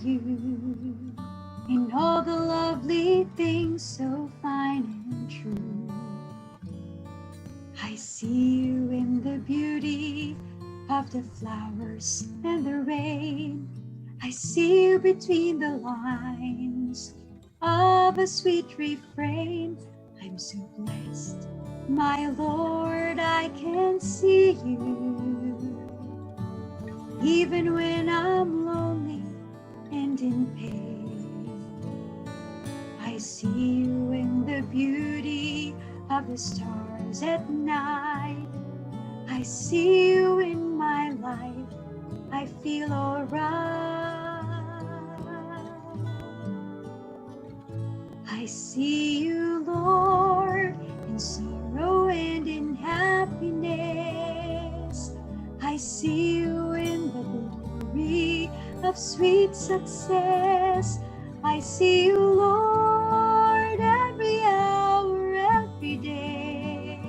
you in all the lovely things so fine and true. I see you in the beauty of the flowers and the rain. I see you between the lines of a sweet refrain. I'm so blessed, my Lord, I can see you. Even when I'm lonely and in pain, I see you in the beauty of the stars at night. I see you in my life, I feel alright. I see you, Lord, in sorrow and in happiness. I see you in the glory of sweet success. I see you, Lord, every hour, every day.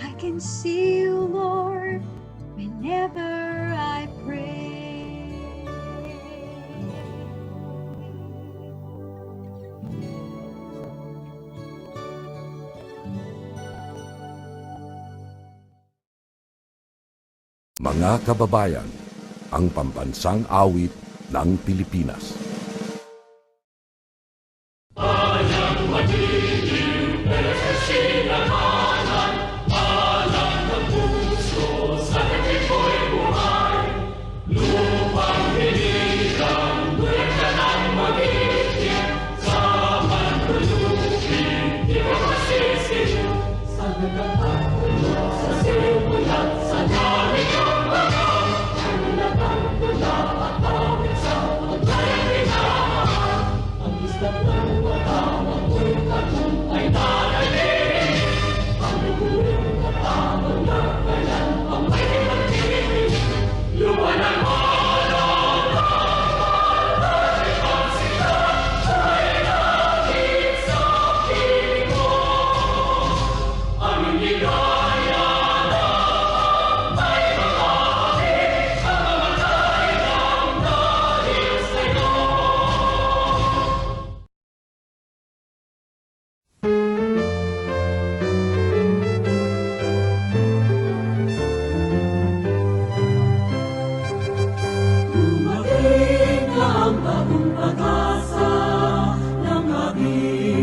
I can see you, Lord, whenever I pray. Mga kababayan, ang pambansang awit ng Pilipinas.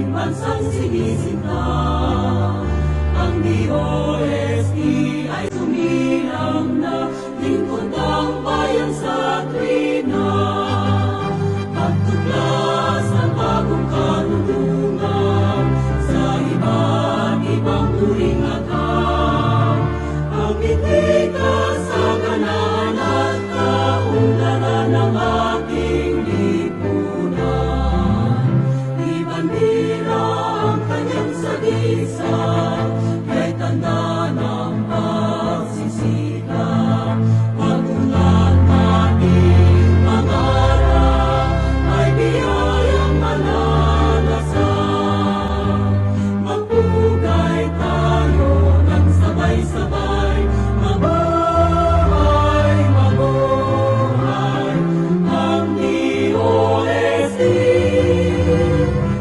Bansang sinisinta, ang DOST ay sumilang na lingkod ng bayan sa tuwina. Pagtuklas ng bagong karunungan sa iba't ibang uring akal, pag-ibig sa kanan at kaunlaran ng ating lipunan. Ibandira ang kanyang sagisag, kay tanda ng pagsisikap. Pagungan nating pangarap, ay biyayang malalasang. Magpugay tayo ng sabay-sabay, mabuhay, mabuhay ang DOST.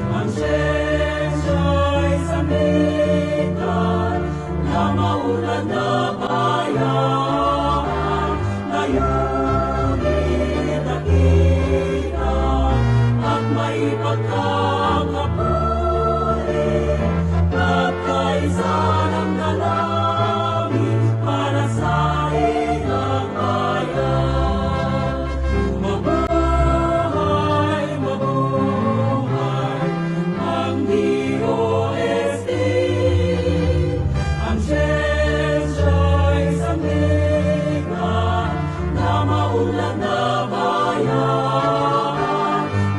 Ang siyensiya'y sandigan na maunlad na bayan, layunin nakita at maipagkakapuri, at kaisa ng dalangin para sa ilang bayan. Mabuhay, mabuhay ang DOST. Ang siyensiya'y sandigan na maunlad na bayan,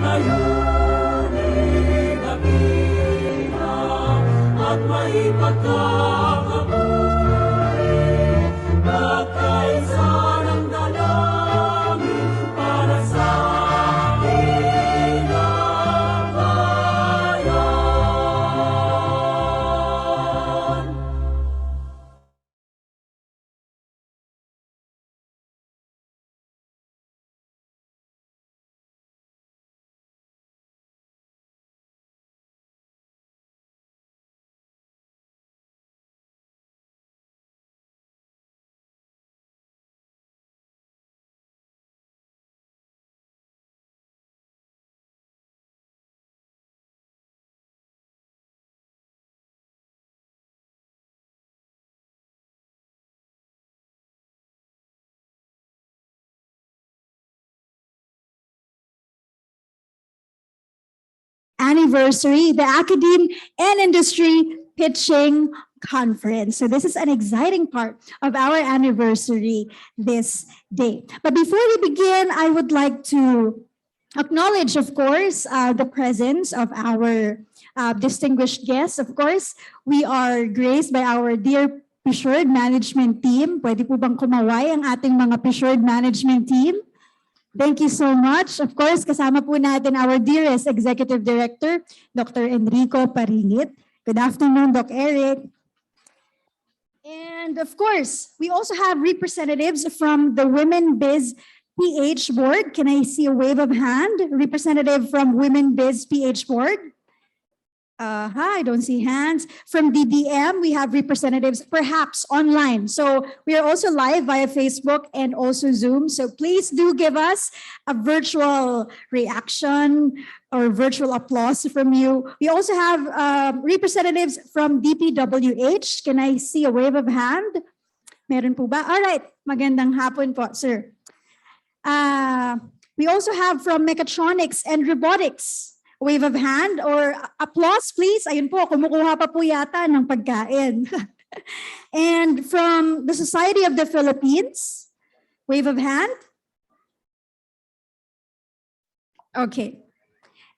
layunin nakita at maipagkakapuri, at kaisa ng dalangin para sa ilang bayan. anniversary, the Academe and Industry Pitching Conference. So this is an exciting part of our anniversary this day. But before we begin, I would like to acknowledge, of course, the presence of our distinguished guests. Of course, we are graced by our dear PCIEERD management team. Pwede po bang kumaway ang ating mga PCIEERD management team? Thank you so much. Of course, kasama po natin our dearest Executive Director, Dr. Enrico Paringit. Good afternoon, Doc Eric. And of course, we also have representatives from the Women Biz PH Board. Can I see a wave of hand? Representative from Women Biz PH Board. Hi, I don't see hands. From DDM, we have representatives perhaps online. So we are also live via Facebook and also Zoom. So please do give us a virtual reaction or virtual applause from you. We also have representatives from DPWH. Can I see a wave of hand? Meron po ba? All right, magandang hapon po, sir. We also have from Mechatronics and Robotics. Wave of hand or applause, please. Ayun po, kumukuha pa po yata ng pagkain. And from the Society of the Philippines, wave of hand. Okay.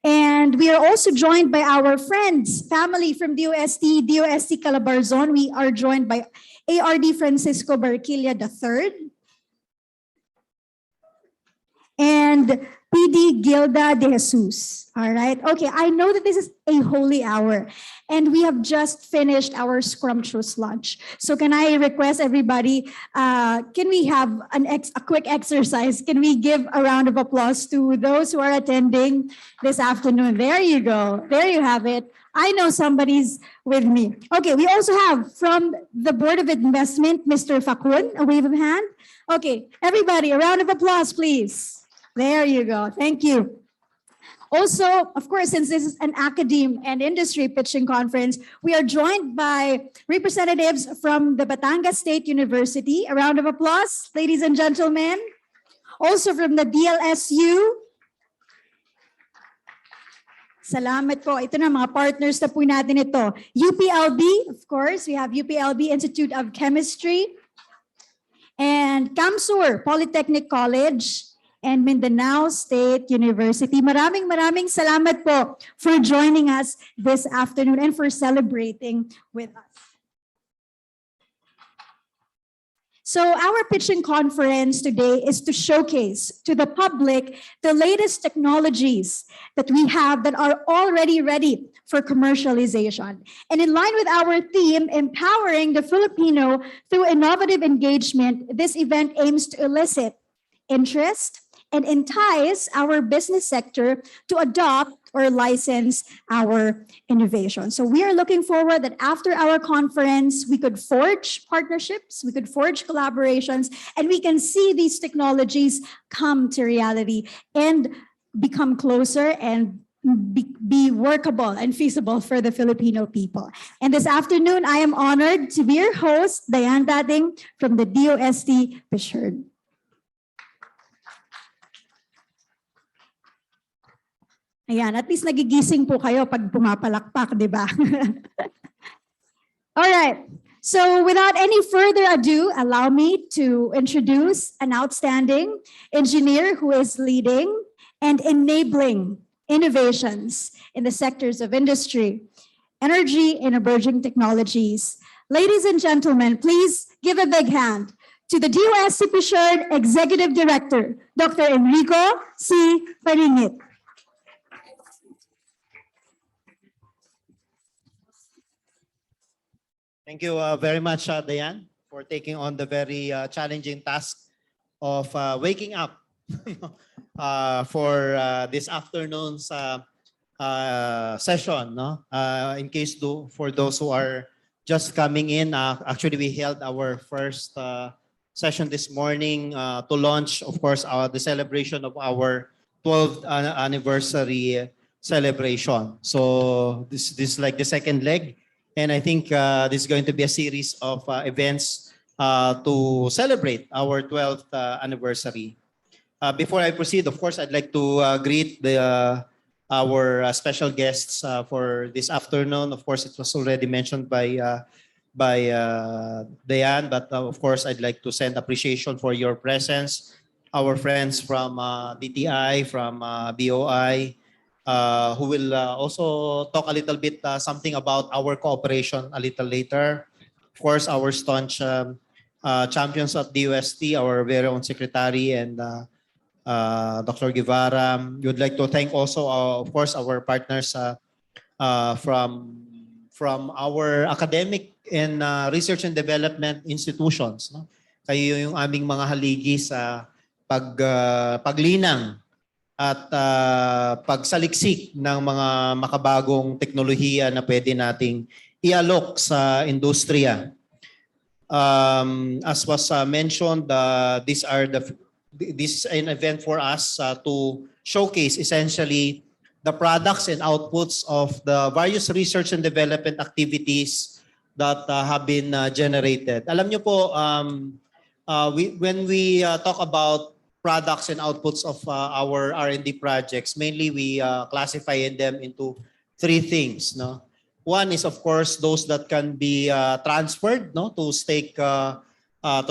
And we are also joined by our friends, family from DOST Calabarzon. We are joined by ARD Francisco Barquilla III. And PD Gilda de Jesus. All right. Okay. I know that this is a holy hour and we have just finished our scrumptious lunch. So can I request everybody, can we have a quick exercise? Can we give a round of applause to those who are attending this afternoon? There you go. There you have it. I know somebody's with me. Okay. We also have from the Board of Investment, Mr. Fakun, a wave of hand. Okay. Everybody, a round of applause, please. There you go. Thank you. Also, of course, since this is an Academe and Industry Pitching Conference, we are joined by representatives from the Batangas State University. A round of applause, ladies and gentlemen. Also from the DLSU. Salamat po. Ito na, mga partners na po natin ito. UPLB, of course, we have UPLB Institute of Chemistry. And CAMSUR, Polytechnic College. And Mindanao State University. Maraming salamat po for joining us this afternoon and for celebrating with us. So our pitching conference today is to showcase to the public the latest technologies that we have that are already ready for commercialization. And in line with our theme, empowering the Filipino through innovative engagement, this event aims to elicit interest and entice our business sector to adopt or license our innovation. So we are looking forward that after our conference, we could forge partnerships, we could forge collaborations, and we can see these technologies come to reality and become closer and be workable and feasible for the Filipino people. And this afternoon, I am honored to be your host, Diane Dating from the DOST PCIEERD. Ayan, at least nagigising po kayo pag pumapalakpak, di ba? All right. So without any further ado, allow me to introduce an outstanding engineer who is leading and enabling innovations in the sectors of industry, energy, and emerging technologies. Ladies and gentlemen, please give a big hand to the DOST PCIEERD Executive Director, Dr. Enrico C. Paringit. Thank you very much, Diane, for taking on the very challenging task of waking up for this afternoon's session. No? In case for those who are just coming in, actually we held our first session this morning to launch, of course, the celebration of our 12th anniversary celebration. So this is like the second leg. And I think this is going to be a series of events to celebrate our 12th anniversary. Before I proceed, of course, I'd like to greet the our special guests for this afternoon. Of course, it was already mentioned by Diane, but of course, I'd like to send appreciation for your presence. Our friends from DTI, from BOI, who will also talk a little bit something about our cooperation a little later. Of course, our staunch champions at DOST, our very own secretary, and Dr. Guevara. We would like to thank also, of course, our partners from our academic and research and development institutions. No? Kayo yung aming mga haligi sa paglinang at pagsaliksik ng mga makabagong teknolohiya na pwede nating ialok sa industriya. As was mentioned, this is an event for us to showcase essentially the products and outputs of the various research and development activities that have been generated. Alam niyo po, when we talk about products and outputs of our R&D projects, mainly we classify them into three things. No? One is, of course, those that can be transferred, no, to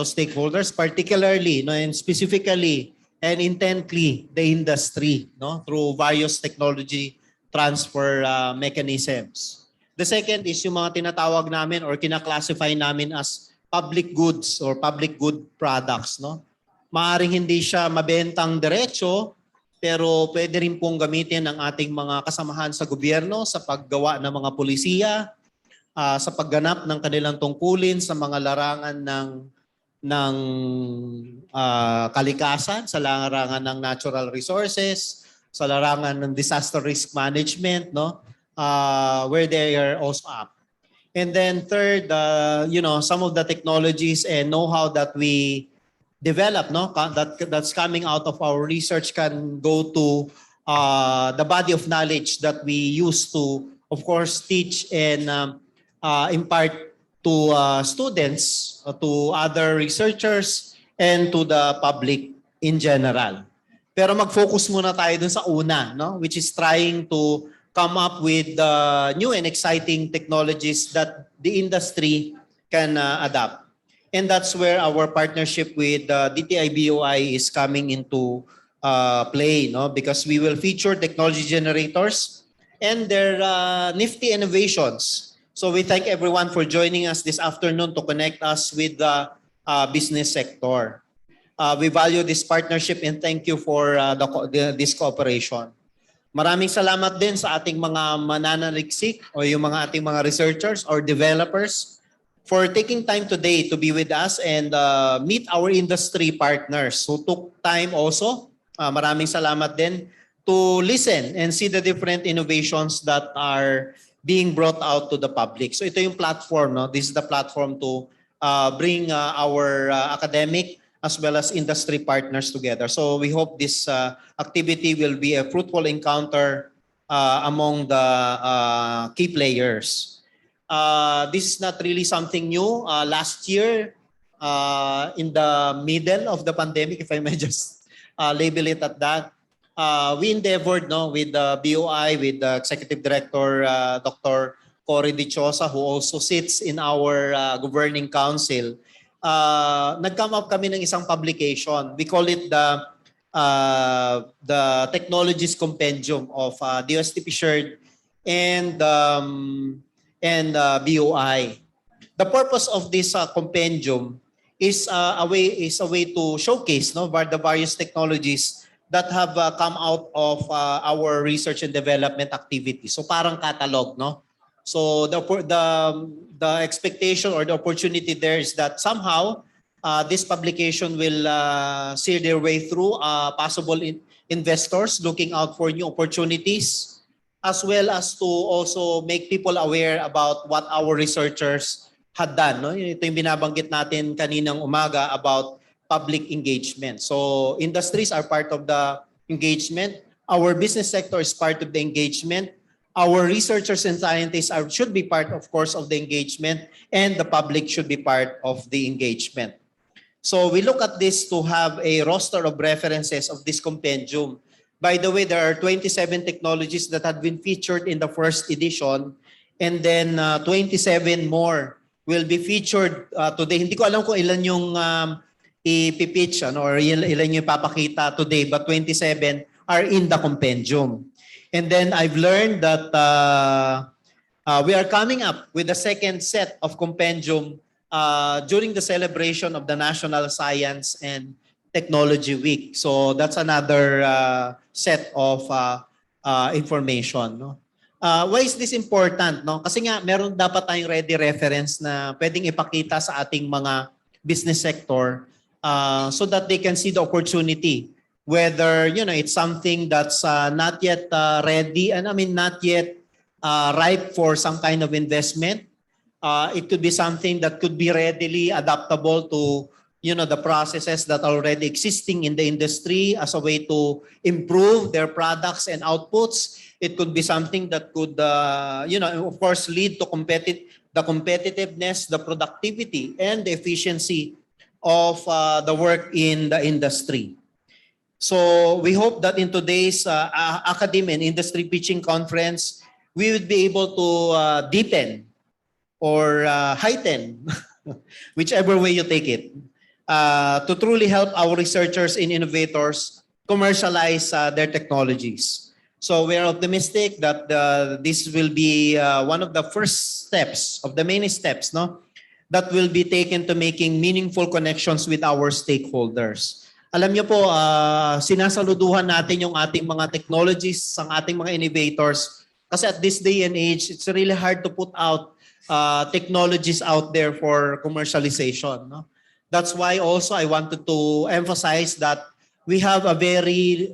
stakeholders, particularly, no, and specifically and intently the industry, no, through various technology transfer mechanisms. The second is yung mga tinatawag namin or kina-classify namin as public goods or public good products. No? Maaring hindi siya mabentang diretso, pero pwede rin pong gamitin ng ating mga kasamahan sa gobyerno sa paggawa ng mga pulisiya, sa pagganap ng kanilang tungkulin sa mga larangan ng kalikasan, sa larangan ng natural resources, sa larangan ng disaster risk management, no? Where they are also up. And then third, some of the technologies and know-how that we develop, no, that's coming out of our research can go to the body of knowledge that we use to, of course, teach and impart to students, to other researchers, and to the public in general. Pero mag-focus muna tayo dun sa una, no, which is trying to come up with new and exciting technologies that the industry can adapt. And that's where our partnership with DTI BOI is coming into play, no? Because we will feature technology generators and their nifty innovations. So we thank everyone for joining us this afternoon to connect us with the business sector. We value this partnership and thank you for this cooperation. Maraming salamat din sa ating mga mananaliksik o yung mga ating mga researchers or developers for taking time today to be with us and meet our industry partners who took time also. Maraming salamat din to listen and see the different innovations that are being brought out to the public. So ito yung platform, no? This is the platform to bring our academic as well as industry partners together. So we hope this activity will be a fruitful encounter among the key players. This is not really something new. Last year, in the middle of the pandemic, if I may just label it at that, we endeavored, no, with the BOI, with the Executive Director, Dr. Cory Dichosa, who also sits in our governing council. Nag-come up kami ng isang publication. We call it the Technologies Compendium of DOST PCIEERD and BOI. The purpose of this compendium is a way to showcase, no, the various technologies that have come out of our research and development activity. So parang catalog, no? So the expectation or the opportunity there is that somehow this publication will see their way through possible investors looking out for new opportunities, as well as to also make people aware about what our researchers had done. No? Ito yung binabanggit natin kaninang umaga about public engagement. So industries are part of the engagement. Our business sector is part of the engagement. Our researchers and scientists should be part, of course, of the engagement, and the public should be part of the engagement. So we look at this to have a roster of references of this compendium By the way, there are 27 technologies that had been featured in the first edition, and then 27 more will be featured today. Hindi ko alam kung ilan yung ipipitch or ilan yung ipapakita today, but 27 are in the compendium. And then I've learned that we are coming up with a second set of compendium during the celebration of the National Science and Technology Week. So that's another set of information. No? Why is this important? No? Kasi nga meron dapat tayong ready reference na pwedeng ipakita sa ating mga business sector so that they can see the opportunity. Whether it's something that's not yet ready and not yet ripe for some kind of investment. It could be something that could be readily adaptable to the processes that are already existing in the industry as a way to improve their products and outputs. It could be something that could, of course, lead to the competitiveness, the productivity, and the efficiency of the work in the industry. So we hope that in today's Academe and Industry Pitching Conference, we would be able to deepen or heighten, whichever way you take it, to truly help our researchers and innovators commercialize their technologies. So we are optimistic that this will be one of the first steps, of the many steps, that will be taken to making meaningful connections with our stakeholders. Alam niyo po, sinasaluduhan natin yung ating mga technologies, ang ating mga innovators. Kasi at this day and age, it's really hard to put out technologies out there for commercialization. No? That's why also I wanted to emphasize that we have a very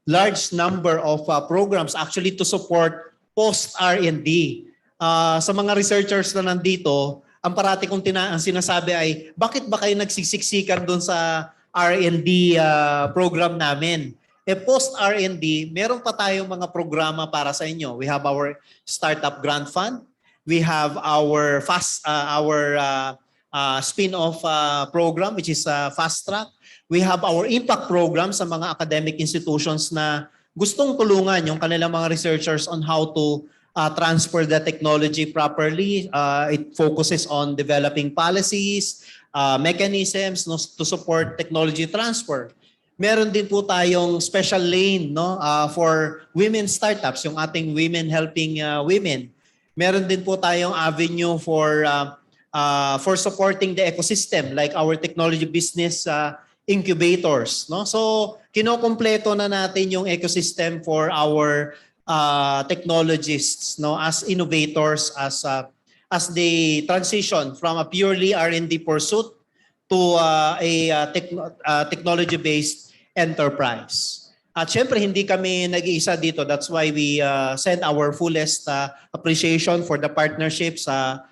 large number of programs actually to support post-R&D. Sa mga researchers na nandito, ang parati kong ang sinasabi ay, bakit ba kayo nagsisiksikan doon sa R&D program namin? Post-R&D, meron pa tayong mga programa para sa inyo. We have our Startup Grant Fund. We have our spin-off program, which is Fast Track. We have our impact program sa mga academic institutions na gustong tulungan yung kanilang mga researchers on how to transfer the technology properly. It focuses on developing policies, mechanisms to support technology transfer. Meron din po tayong special lane for women startups, yung ating Women Helping Women. Meron din po tayong avenue for supporting the ecosystem like our technology business incubators. No? So kinokompleto na natin yung ecosystem for our technologists as innovators as they transition from a purely R&D pursuit to a technology-based enterprise. At syempre, hindi kami nag-iisa dito. That's why we send our fullest appreciation for the partnership sa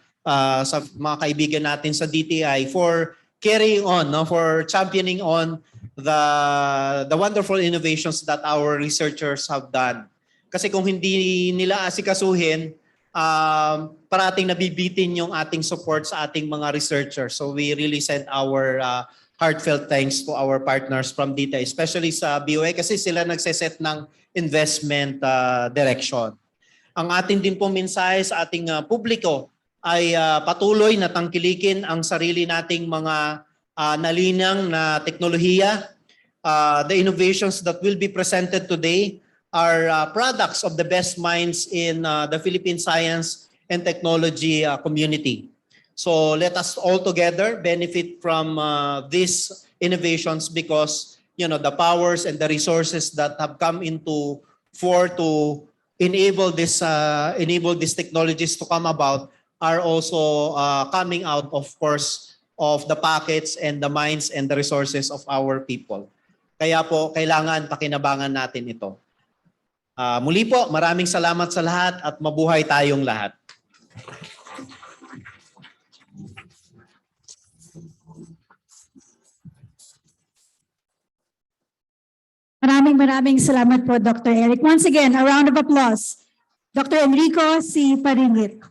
mga kaibigan natin sa DTI for carrying on, for championing on the wonderful innovations that our researchers have done. Kasi kung hindi nila asikasuhin, parating nabibitin yung ating support sa ating mga researchers. So we really send our heartfelt thanks to our partners from DTI, especially sa BOA kasi sila nagseset ng investment direction. Ang ating din pong mensahe sa ating publiko ay patuloy na tangkilikin ang sarili nating mga nalinang na teknolohiya. The innovations that will be presented today are products of the best minds in the Philippine science and technology community. So let us all together benefit from these innovations because the powers and the resources that have come into to enable these technologies to come about are also coming out, of course, of the pockets and the minds and the resources of our people. Kaya po, kailangan pakinabangan natin ito. Muli po, maraming salamat sa lahat at mabuhay tayong lahat. Maraming salamat po, Dr. Eric. Once again, a round of applause. Dr. Enrico C. Parinit.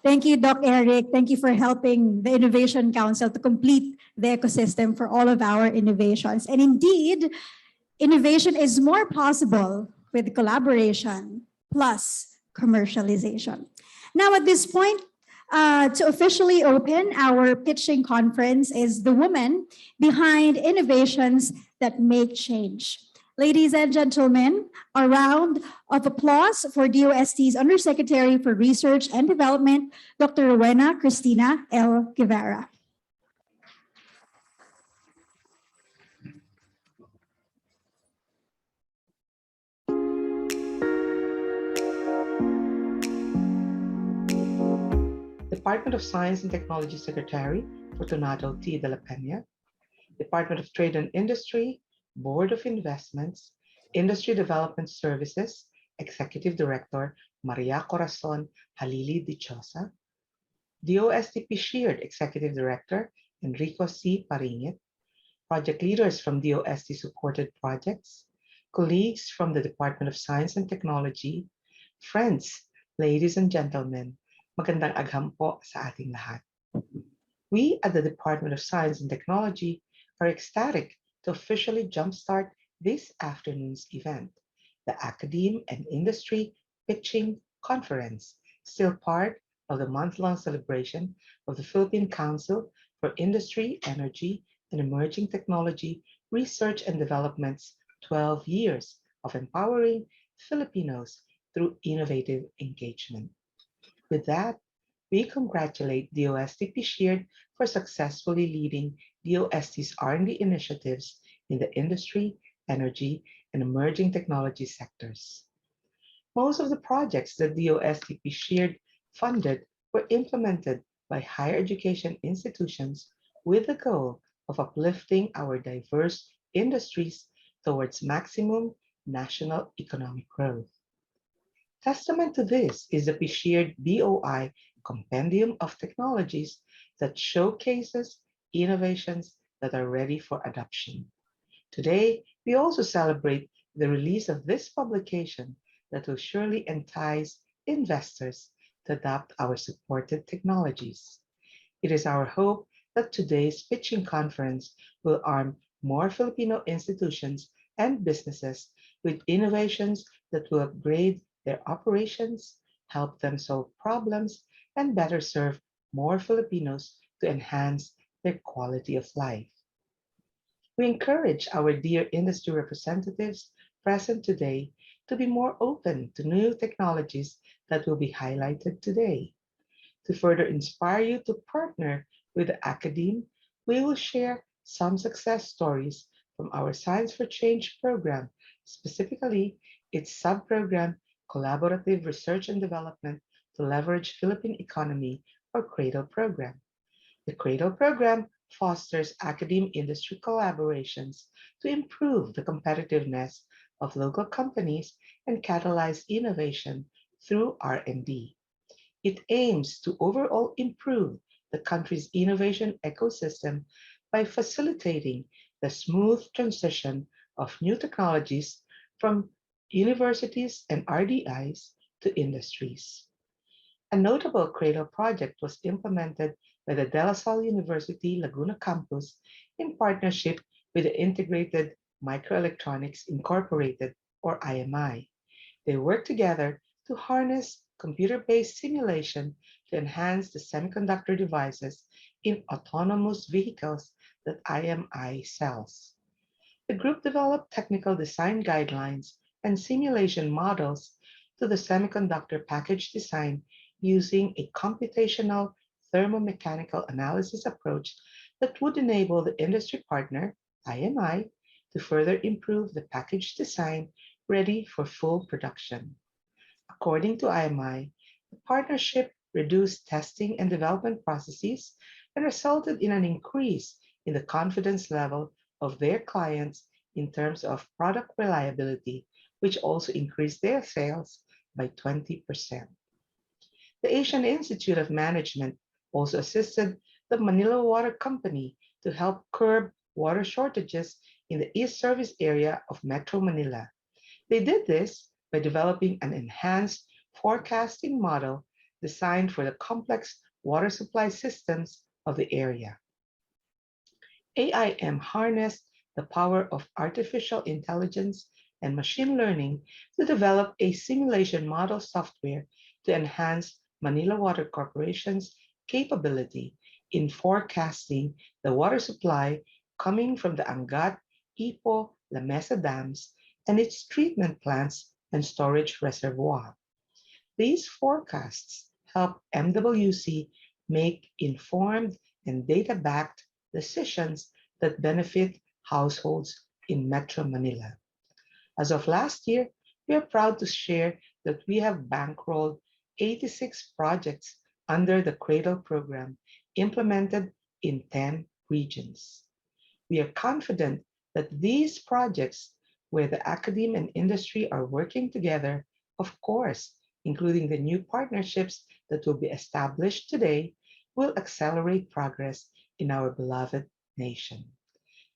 Thank you, Doc Eric. Thank you for helping the Innovation Council to complete the ecosystem for all of our innovations. And indeed, innovation is more possible with collaboration plus commercialization. Now, at this point, to officially open our pitching conference is the woman behind innovations that make change. Ladies and gentlemen, a round of applause for DOST's Undersecretary for Research and Development, Dr. Rowena Cristina L. Guevara. Department of Science and Technology Secretary, Fortunato T. de la Peña, Department of Trade and Industry, Board of Investments, Industry Development Services, Executive Director, Maria Corazon Halili Dichosa, DOST PCIEERD Executive Director, Enrico C. Paringit, project leaders from DOST supported projects, colleagues from the Department of Science and Technology, friends, ladies and gentlemen, magandang agham po sa ating lahat. We at the Department of Science and Technology are ecstatic to officially jumpstart this afternoon's event, the Academe and Industry Pitching Conference, still part of the month-long celebration of the Philippine Council for Industry, Energy, and Emerging Technology Research and Development's 12 years of empowering Filipinos through innovative engagement. With that, we congratulate DOST PCIEERD for successfully leading DOST's R&D initiatives in the industry, energy, and emerging technology sectors. Most of the projects that DOST PCIEERD funded were implemented by higher education institutions with the goal of uplifting our diverse industries towards maximum national economic growth. Testament to this is the PCIEERD BOI Compendium of Technologies that showcases innovations that are ready for adoption. Today, we also celebrate the release of this publication that will surely entice investors to adopt our supported technologies. It is our hope that today's pitching conference will arm more Filipino institutions and businesses with innovations that will upgrade their operations, help them solve problems, and better serve more Filipinos to enhance their quality of life. We encourage our dear industry representatives present today to be more open to new technologies that will be highlighted today. To further inspire you to partner with the Academe, we will share some success stories from our Science for Change program, specifically its sub-program Collaborative Research and Development to Leverage Philippine Economy, or CRADLE program. The CRADLE program fosters academe industry collaborations to improve the competitiveness of local companies and catalyze innovation through R&D. It aims to overall improve the country's innovation ecosystem by facilitating the smooth transition of new technologies from universities and RDIs to industries. A notable CRADLE project was implemented by the De La Salle University Laguna campus in partnership with the Integrated Microelectronics Incorporated, or IMI. They worked together to harness computer-based simulation to enhance the semiconductor devices in autonomous vehicles that IMI sells. The group developed technical design guidelines and simulation models to the semiconductor package design using a computational thermomechanical analysis approach that would enable the industry partner, IMI, to further improve the package design ready for full production. According to IMI, the partnership reduced testing and development processes and resulted in an increase in the confidence level of their clients in terms of product reliability, which also increased their sales by 20%. The Asian Institute of Management also assisted the Manila Water Company to help curb water shortages in the East Service area of Metro Manila. They did this by developing an enhanced forecasting model designed for the complex water supply systems of the area. AIM harnessed the power of artificial intelligence and machine learning to develop a simulation model software to enhance Manila Water Corporation's capability in forecasting the water supply coming from the Angat, Ipo, La Mesa dams and its treatment plants and storage reservoir. These forecasts help MWC make informed and data-backed decisions that benefit households in Metro Manila. As of last year, we are proud to share that we have bankrolled 86 projects under the Cradle program implemented in 10 regions. We are confident that these projects, where the academe and industry are working together, of course, including the new partnerships that will be established today, will accelerate progress in our beloved nation.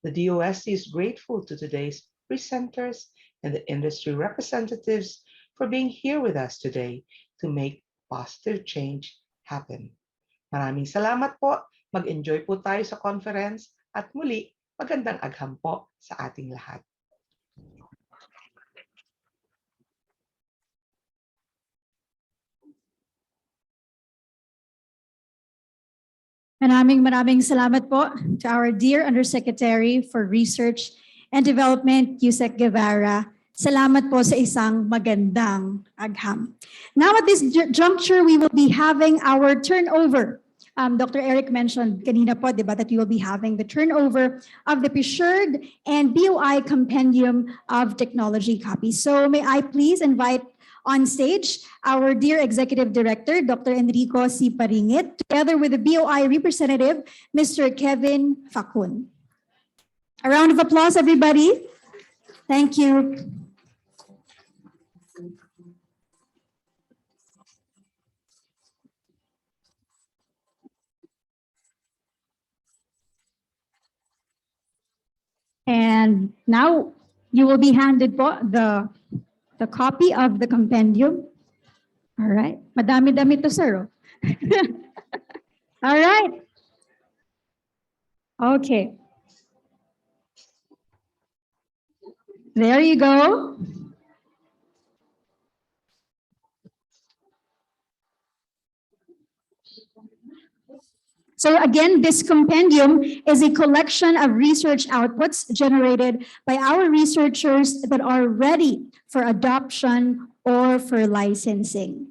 The DOST is grateful to today's presenters and the industry representatives for being here with us today to make positive change happen. Maraming salamat po. Mag-enjoy po tayo sa conference at muli, magandang agham po sa ating lahat. Maraming salamat po to our dear Undersecretary for Research and Development, Yusek Guevara. Salamat po sa isang magandang agham. Now at this juncture, we will be having our turnover. Dr. Eric mentioned kanina po, diba, that we will be having the turnover of the PCIEERD and BOI Compendium of Technology copies. So may I please invite on stage our dear Executive Director, Dr. Enrico C. Paringit, together with the BOI representative, Mr. Kevin Facun. A round of applause, everybody. Thank you. And now you will be handed po the copy of the compendium. All right. Madami-dami to, sir. All right. Okay. There you go. So again, this compendium is a collection of research outputs generated by our researchers that are ready for adoption or for licensing.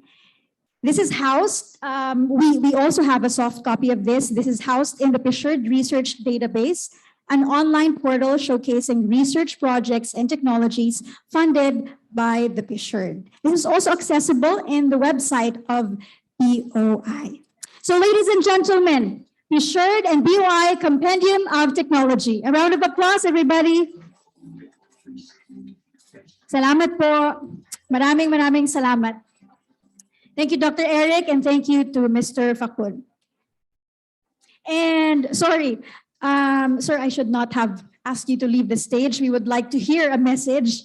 This is housed, we also have a soft copy of this. This is housed in the PCIEERD Research Database, an online portal showcasing research projects and technologies funded by the PCIEERD. This is also accessible in the website of BOI. So ladies and gentlemen, PCIEERD and BOI Compendium of Technology. A round of applause, everybody. Salamat po. Maraming salamat. Thank you, Dr. Eric, and thank you to Mr. Facun. And sorry, sir, I should not have asked you to leave the stage. We would like to hear a message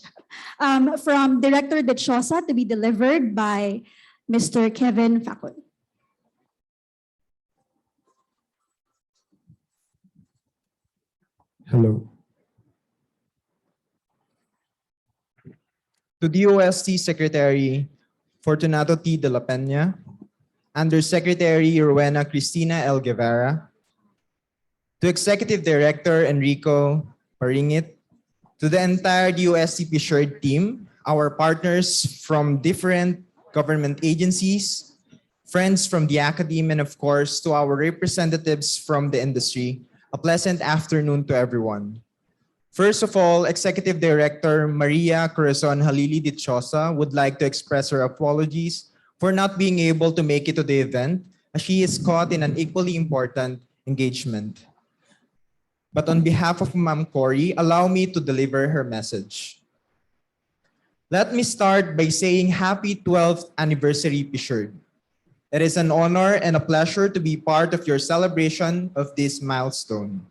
from Director De Chosa to be delivered by Mr. Kevin Facun. Hello. To DOST Secretary Fortunato T. de la Peña, Undersecretary Rowena Cristina L. Guevara, to Executive Director Enrico Paringit, to the entire DOST PCIEERD team, our partners from different government agencies, friends from the Academe, and of course, to our representatives from the industry, a pleasant afternoon to everyone. First of all, Executive Director Maria Corazon Halili de Chosa would like to express her apologies for not being able to make it to the event, as she is caught in an equally important engagement. But on behalf of Ma'am Cory, allow me to deliver her message. Let me start by saying happy 12th anniversary, PCIEERD. It is an honor and a pleasure to be part of your celebration of this milestone.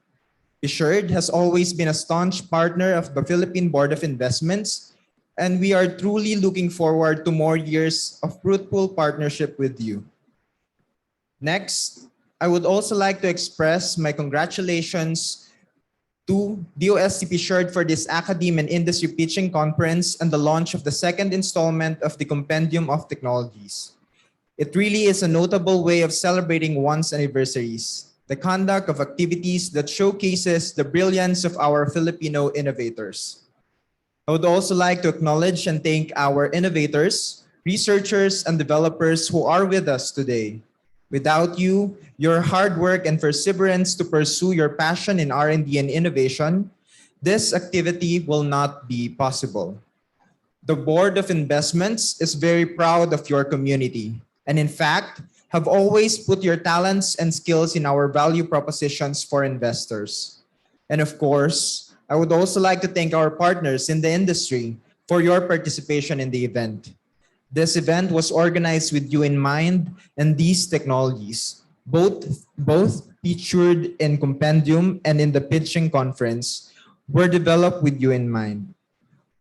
PCIEERD has always been a staunch partner of the Philippine Board of Investments, and we are truly looking forward to more years of fruitful partnership with you. Next, I would also like to express my congratulations to DOST PCIEERD for this Academe and Industry Pitching Conference and the launch of the second installment of the Compendium of Technologies. It really is a notable way of celebrating one's anniversaries, the conduct of activities that showcases the brilliance of our Filipino innovators. I would also like to acknowledge and thank our innovators, researchers, and developers who are with us today. Without you, your hard work and perseverance to pursue your passion in R&D and innovation, this activity will not be possible. The Board of Investments is very proud of your community and in fact, have always put your talents and skills in our value propositions for investors. And of course, I would also like to thank our partners in the industry for your participation in the event. This event was organized with you in mind, and these technologies, both featured in Compendium and in the pitching conference, were developed with you in mind.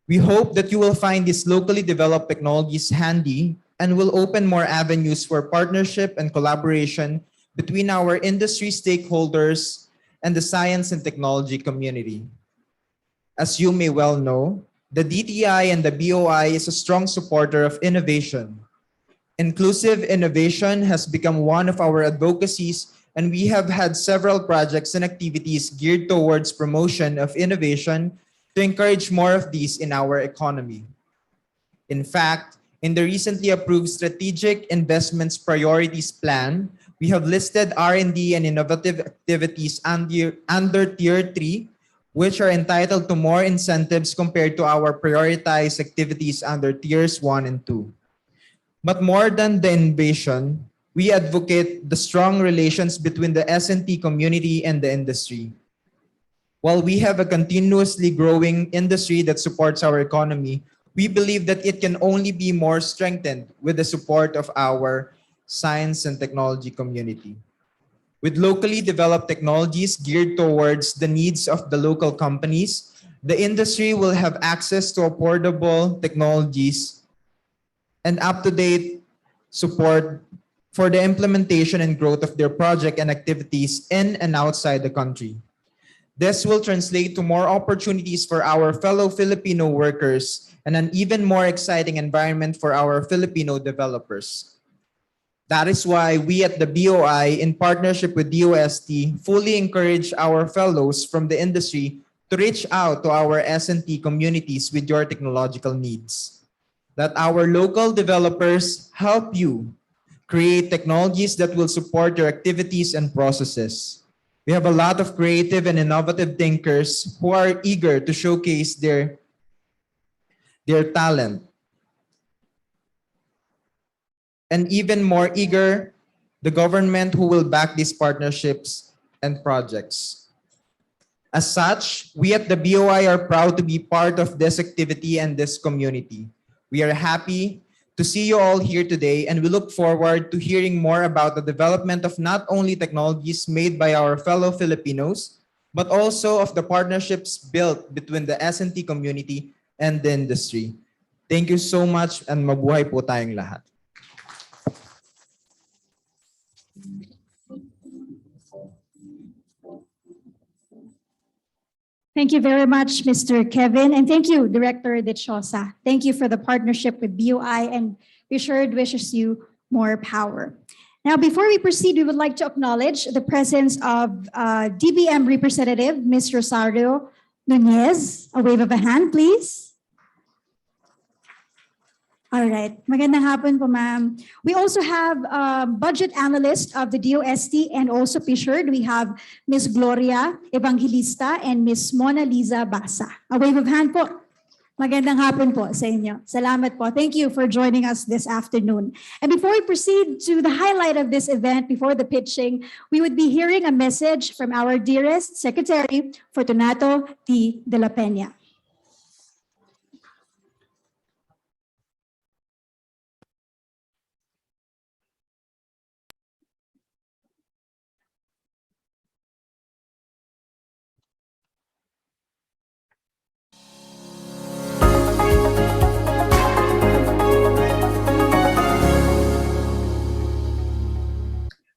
We hope that you will find these locally developed technologies handy and will open more avenues for partnership and collaboration between our industry stakeholders and the science and technology community. As you may well know, the DTI and the BOI is a strong supporter of innovation. Inclusive innovation has become one of our advocacies, and we have had several projects and activities geared towards promotion of innovation to encourage more of these in our economy. In fact, in the recently approved Strategic Investments Priorities Plan, we have listed R&D and innovative activities under Tier 3, which are entitled to more incentives compared to our prioritized activities under Tiers 1 and 2. But more than the innovation, we advocate the strong relations between the S&T community and the industry. While we have a continuously growing industry that supports our economy, we believe that it can only be more strengthened with the support of our science and technology community. With locally developed technologies geared towards the needs of the local companies, the industry will have access to affordable technologies and up-to-date support for the implementation and growth of their project and activities in and outside the country. This will translate to more opportunities for our fellow Filipino workers and an even more exciting environment for our Filipino developers. That is why we at the BOI, in partnership with DOST, fully encourage our fellows from the industry to reach out to our S&T communities with your technological needs. That our local developers help you create technologies that will support your activities and processes. We have a lot of creative and innovative thinkers who are eager to showcase their talent. And even more eager, the government who will back these partnerships and projects. As such, we at the BOI are proud to be part of this activity and this community. We are happy to see you all here today, and we look forward to hearing more about the development of not only technologies made by our fellow Filipinos, but also of the partnerships built between the S&T community and the industry. Thank you so much, and mabuhay po tayong lahat. Thank you very much, Mr. Kevin, and thank you, Director De Chosa. Thank you for the partnership with BOI, and PCIEERD wishes you more power. Now, before we proceed, we would like to acknowledge the presence of DBM representative, Ms. Rosario Nunez. A wave of a hand, please. All right. Magandang hapon po, ma'am. We also have budget analyst of the DOST and also PCIEERD. We have Ms. Gloria Evangelista and Ms. Mona Lisa Basa. A wave of hand po. Magandang hapon po sa inyo. Salamat po. Thank you for joining us this afternoon. And before we proceed to the highlight of this event, before the pitching, we would be hearing a message from our dearest Secretary, Fortunato T. de la Peña.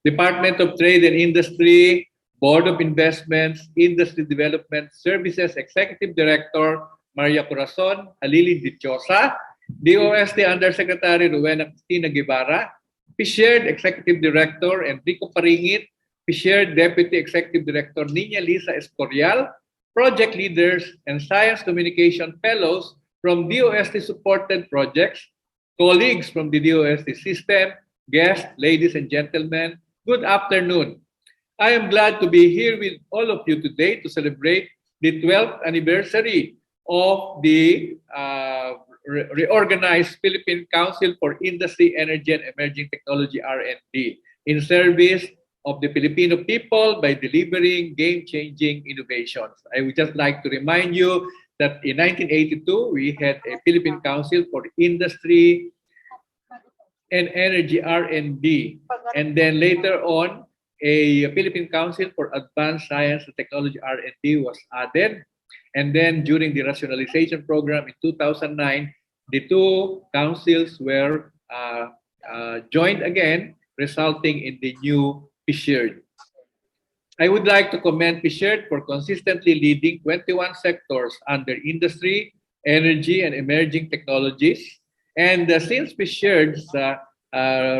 Department of Trade and Industry, Board of Investments, Industry Development Services Executive Director Maria Corazon Halili Dichosa, DOST Undersecretary Rowena Cristina Guevara, PCIEERD Executive Director Enrico Paringit, PCIEERD Deputy Executive Director Nina Lisa Escorial, project leaders and science communication fellows from DOST-supported projects, colleagues from the DOST system, guests, ladies and gentlemen, good afternoon. I am glad to be here with all of you today to celebrate the 12th anniversary of the reorganized Philippine Council for Industry, Energy, and Emerging Technology R&D in service of the Filipino people by delivering game-changing innovations. I would just like to remind you that in 1982, we had a Philippine Council for Industry and Energy R&D. And then later on, a Philippine Council for Advanced Science and Technology R&D was added. And then during the rationalization program in 2009, the two councils were joined again, resulting in the new PCIEERD. I would like to commend PCIEERD for consistently leading 21 sectors under industry, energy, and emerging technologies. And since PCIEERD's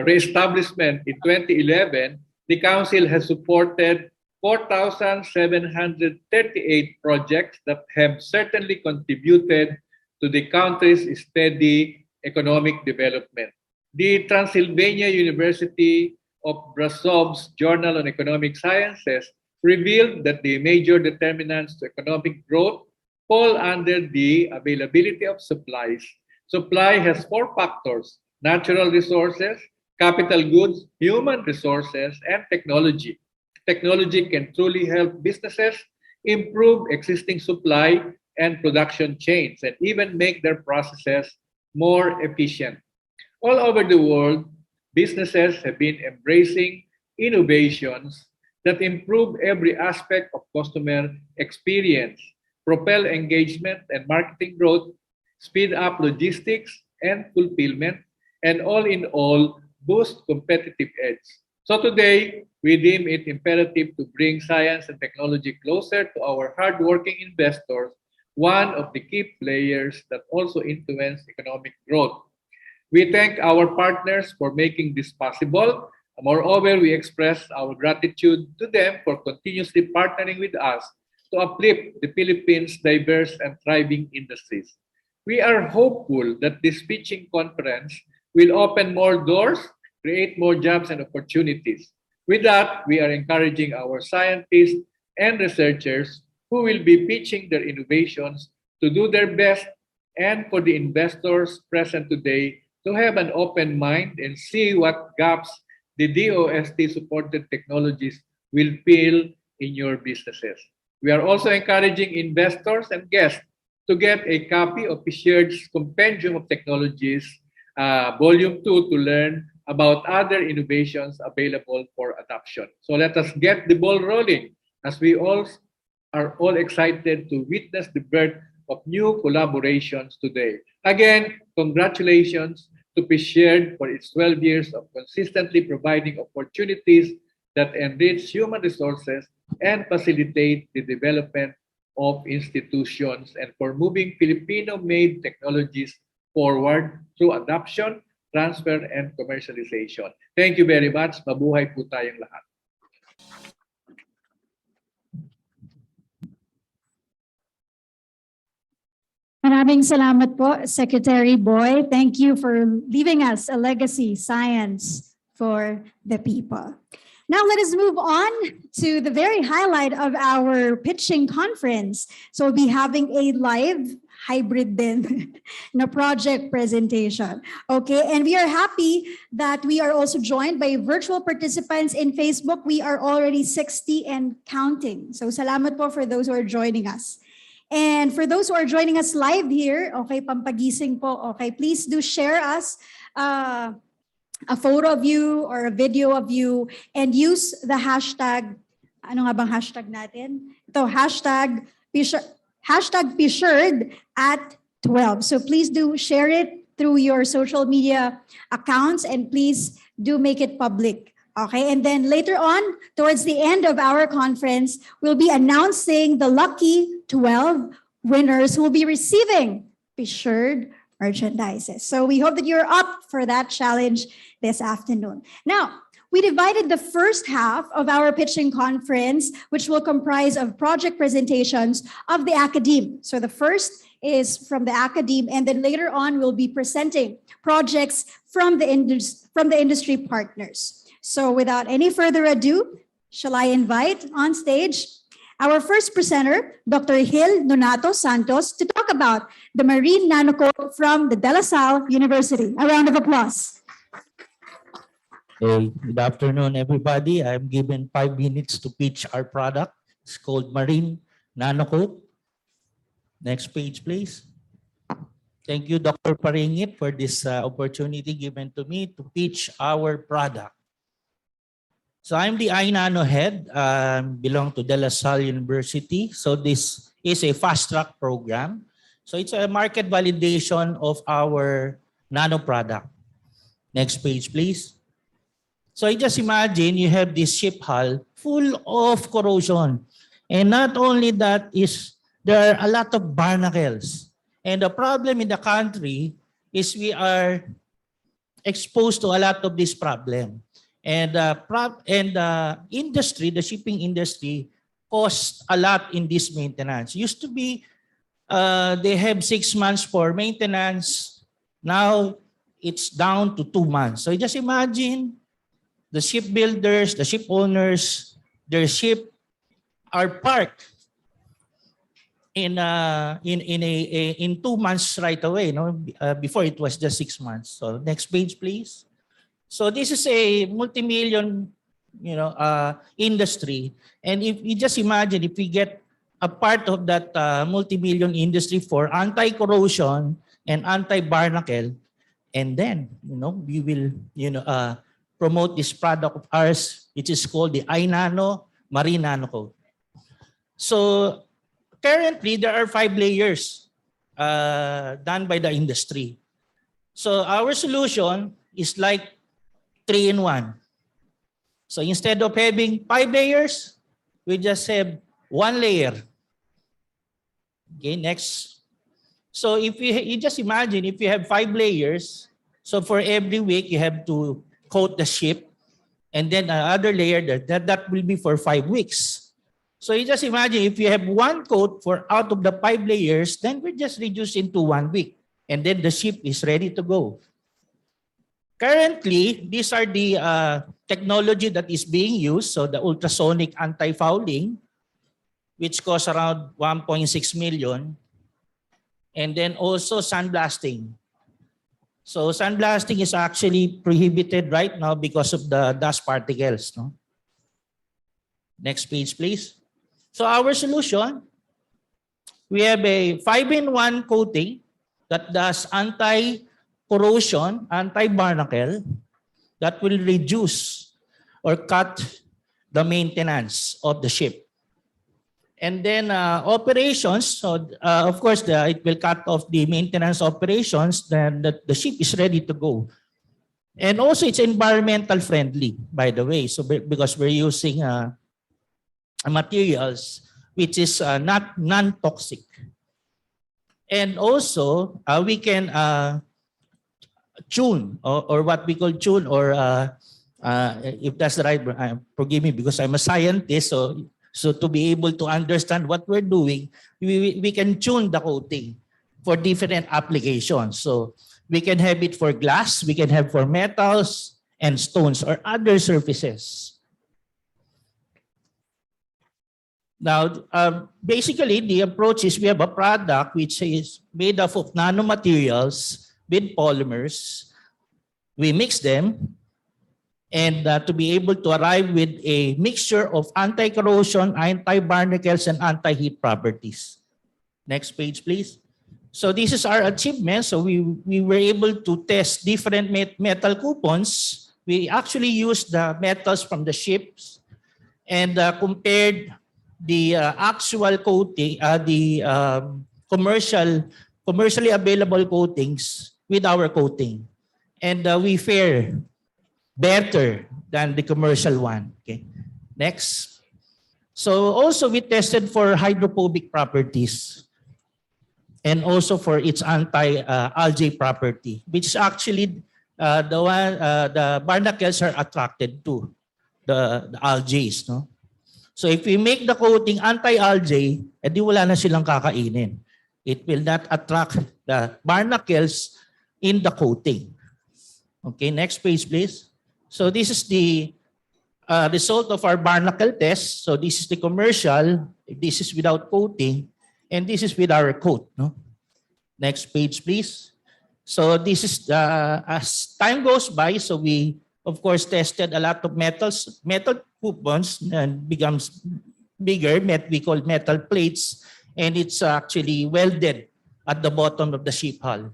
reestablishment in 2011, the Council has supported 4,738 projects that have certainly contributed to the country's steady economic development. The Transylvania University of Brazzav's Journal on Economic Sciences revealed that the major determinants to economic growth fall under the availability of supplies. Supply has four factors: natural resources, capital goods, human resources, and technology. Technology can truly help businesses improve existing supply and production chains and even make their processes more efficient. All over the world, businesses have been embracing innovations that improve every aspect of customer experience, propel engagement and marketing growth, speed up logistics and fulfillment, and all in all, boost competitive edge. So today, we deem it imperative to bring science and technology closer to our hardworking investors, one of the key players that also influence economic growth. We thank our partners for making this possible. Moreover, we express our gratitude to them for continuously partnering with us to uplift the Philippines' diverse and thriving industries. We are hopeful that this pitching conference will open more doors, create more jobs and opportunities. With that, we are encouraging our scientists and researchers who will be pitching their innovations to do their best, and for the investors present today to have an open mind and see what gaps the DOST-supported technologies will fill in your businesses. We are also encouraging investors and guests to get a copy of PCIEERD's Compendium of Technologies, Volume 2, to learn about other innovations available for adoption. So let us get the ball rolling as we all are all excited to witness the birth of new collaborations today. Again, congratulations to PCIEERD for its 12 years of consistently providing opportunities that enrich human resources and facilitate the development of institutions, and for moving Filipino-made technologies forward through adoption, transfer, and commercialization. Thank you very much. Mabuhay po tayong lahat. Maraming salamat po, Secretary Boy. Thank you for leaving us a legacy, science for the people. Now let us move on to the very highlight of our pitching conference. So we'll be having a live hybrid din na project presentation. Okay, and we are happy that we are also joined by virtual participants in Facebook. We are already 60 and counting. So salamat po for those who are joining us. And for those who are joining us live here, okay, pampagising po, okay, please do share us a photo of you or a video of you and use the hashtag, ano nga bang hashtag natin? Ito, hashtag PCIEERD at 12. So please do share it through your social media accounts and please do make it public. Okay, and then later on, towards the end of our conference, we'll be announcing the lucky 12 winners who will be receiving PCIEERD merchandises. So we hope that you're up for that challenge this afternoon. Now, we divided the first half of our pitching conference, which will comprise of project presentations of the Academe. So the first is from the Academe, and then later on, we'll be presenting projects from the industry partners. So without any further ado, shall I invite on stage our first presenter, Dr. Hil Nonato Santos, to talk about the marine nanocoat from the De La Salle University. A round of applause. Hey, good afternoon, everybody. I'm given 5 minutes to pitch our product. It's called Marine Nanocoat. Next page, please. Thank you, Dr. Paringit, for this opportunity given to me to pitch our product. So I'm the iNano head, belong to De La Salle University. So this is a fast track program. So it's a market validation of our nano product. Next page, please. So you just imagine you have this ship hull full of corrosion. And not only that, there are a lot of barnacles. And the problem in the country is we are exposed to a lot of this problem. And the industry, the shipping industry, costs a lot in this maintenance. Used to be, they have 6 months for maintenance. Now it's down to 2 months. So just imagine the shipbuilders, the ship owners, their ship are parked in 2 months right away. Before it was just 6 months. So next page, please. So this is a multi-million, industry, and if you just imagine if we get a part of that multi-million industry for anti-corrosion and anti-barnacle, and then we will promote this product of ours, which is called the iNano Marine Nanocoat. So currently there are 5 layers done by the industry. So our solution is like 3-in-1. So instead of having 5 layers, we just have 1 layer. Okay, next. So if you just imagine if you have 5 layers, so for every week you have to coat the ship, and then another layer that will be for 5 weeks. So you just imagine if you have 1 coat for out of the 5 layers, then we just reduce into 1 week, and then the ship is ready to go. Currently, these are the technology that is being used. So the ultrasonic anti-fouling, which costs around 1.6 million. And then also sandblasting. So sandblasting is actually prohibited right now because of the dust particles. Next page, please. So our solution, we have a 5-in-1 coating that does anti-corrosion, anti-barnacle, that will reduce or cut the maintenance of the ship. And then operations, so of course it will cut off the maintenance operations, then the ship is ready to go. And also it's environmental friendly, by the way, so because we're using materials which is not non-toxic. And also we can tune or what we call tune, or if that's the right word, forgive me because I'm a scientist, so to be able to understand what we're doing, we can tune the coating for different applications. So we can have it for glass, we can have for metals and stones or other surfaces. Now, basically the approach is we have a product which is made up of nanomaterials with polymers. We mix them, and to be able to arrive with a mixture of anti-corrosion, anti-barnacles, and anti-heat properties. Next page, please. So this is our achievement. So we were able to test different metal coupons. We actually used the metals from the ships and compared the actual coating, the commercially available coatings with our coating. And we fare better than the commercial one. Okay, next. So also we tested for hydrophobic properties and also for its anti-algae property, which is actually the barnacles are attracted to the algae, no? So if we make the coating anti-algae, edi wala na silang kakainin. It will not attract the barnacles in the coating. Okay, next page, please. So this is the result of our barnacle test. So this is the commercial. This is without coating, and this is with our coat. No. Next page, please. So this is as time goes by. So we of course tested a lot of metal coupons, and becomes bigger. We call metal plates, and it's actually welded at the bottom of the ship hull.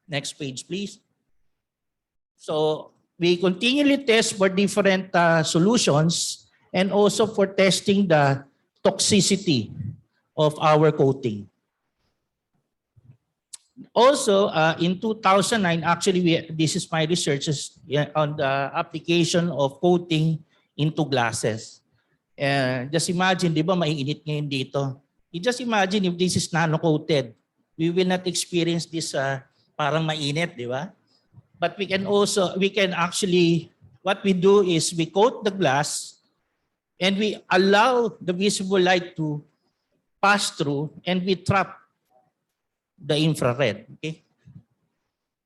Next page, please. So we continually test for different solutions and also for testing the toxicity of our coating. Also, in 2009, actually, this is my research on the application of coating into glasses. Just imagine, di ba, maiinit ngayon dito. You just imagine if this is nano-coated. We will not experience this parang mainit, di ba? But we can actually, what we do is we coat the glass and we allow the visible light to pass through, and we trap the infrared. Okay.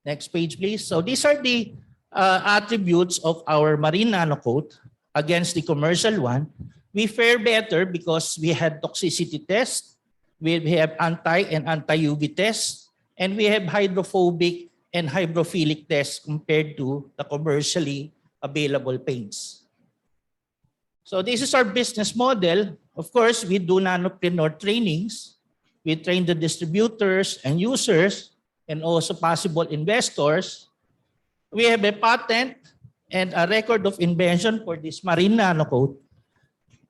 Next page, please. So these are the attributes of our marine nanocoat against the commercial one. We fare better because we had toxicity tests, we have anti and anti-UV tests, and we have hydrophobic and hydrophilic tests compared to the commercially available paints. So this is our business model. Of course, we do nanopreneur trainings. We train the distributors and users and also possible investors. We have a patent and a record of invention for this marine nanocoat.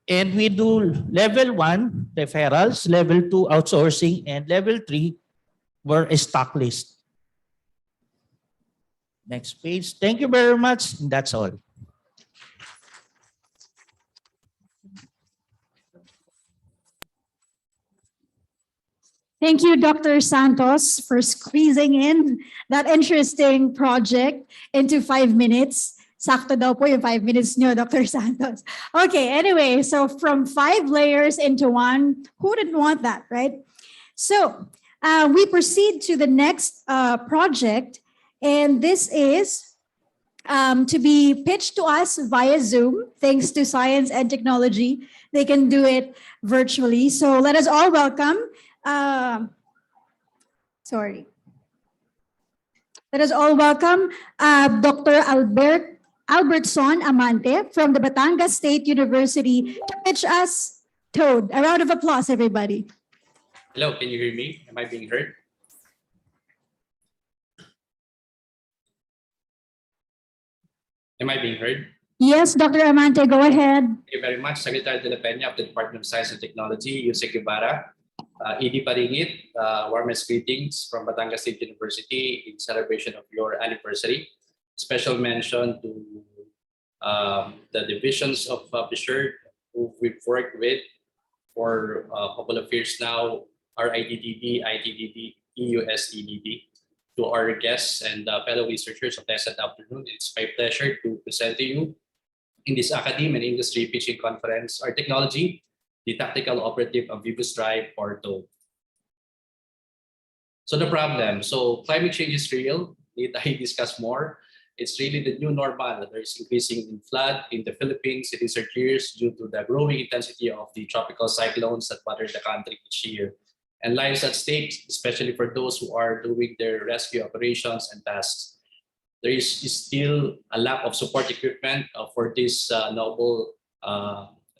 And we do level 1 referrals, level 2 outsourcing, and level 3 were a stock list. Next page. Thank you very much. That's all. Thank you, Dr. Santos, for squeezing in that interesting project into 5 minutes. Sakto daw po yung 5 minutes nyo, Dr. Santos. Okay, anyway, so from 5 layers into 1, who didn't want that, right? So we proceed to the next project, and this is to be pitched to us via Zoom, thanks to science and technology. They can do it virtually. So let us all welcome Let us all welcome Dr. Albertson Amante from the Batangas State University to pitch us Toad. A round of applause, everybody. Hello, can you hear me? Am I being heard? Am I being heard? Yes, Dr. Amante, go ahead. Thank you very much, Secretary de la Peña of the Department of Science and Technology, Yusek Guevara. ED Paringit, warmest greetings from Batangas State University in celebration of your anniversary. Special mention to the divisions of PCIEERD who we've worked with for a couple of years now, our ITDD, EUSTDD. To our guests and fellow researchers of this afternoon, it's my pleasure to present to you in this Academe and Industry Pitching Conference our technology, the Tactical Operative Amphibious Drive, or TOAD. So the problem, climate change is real. Need I discuss more? It's really the new normal. There is increasing in flood in the Philippines in recent years due to the growing intensity of the tropical cyclones that batter the country each year. And lives at stake, especially for those who are doing their rescue operations and tasks. There is still a lack of support equipment for this noble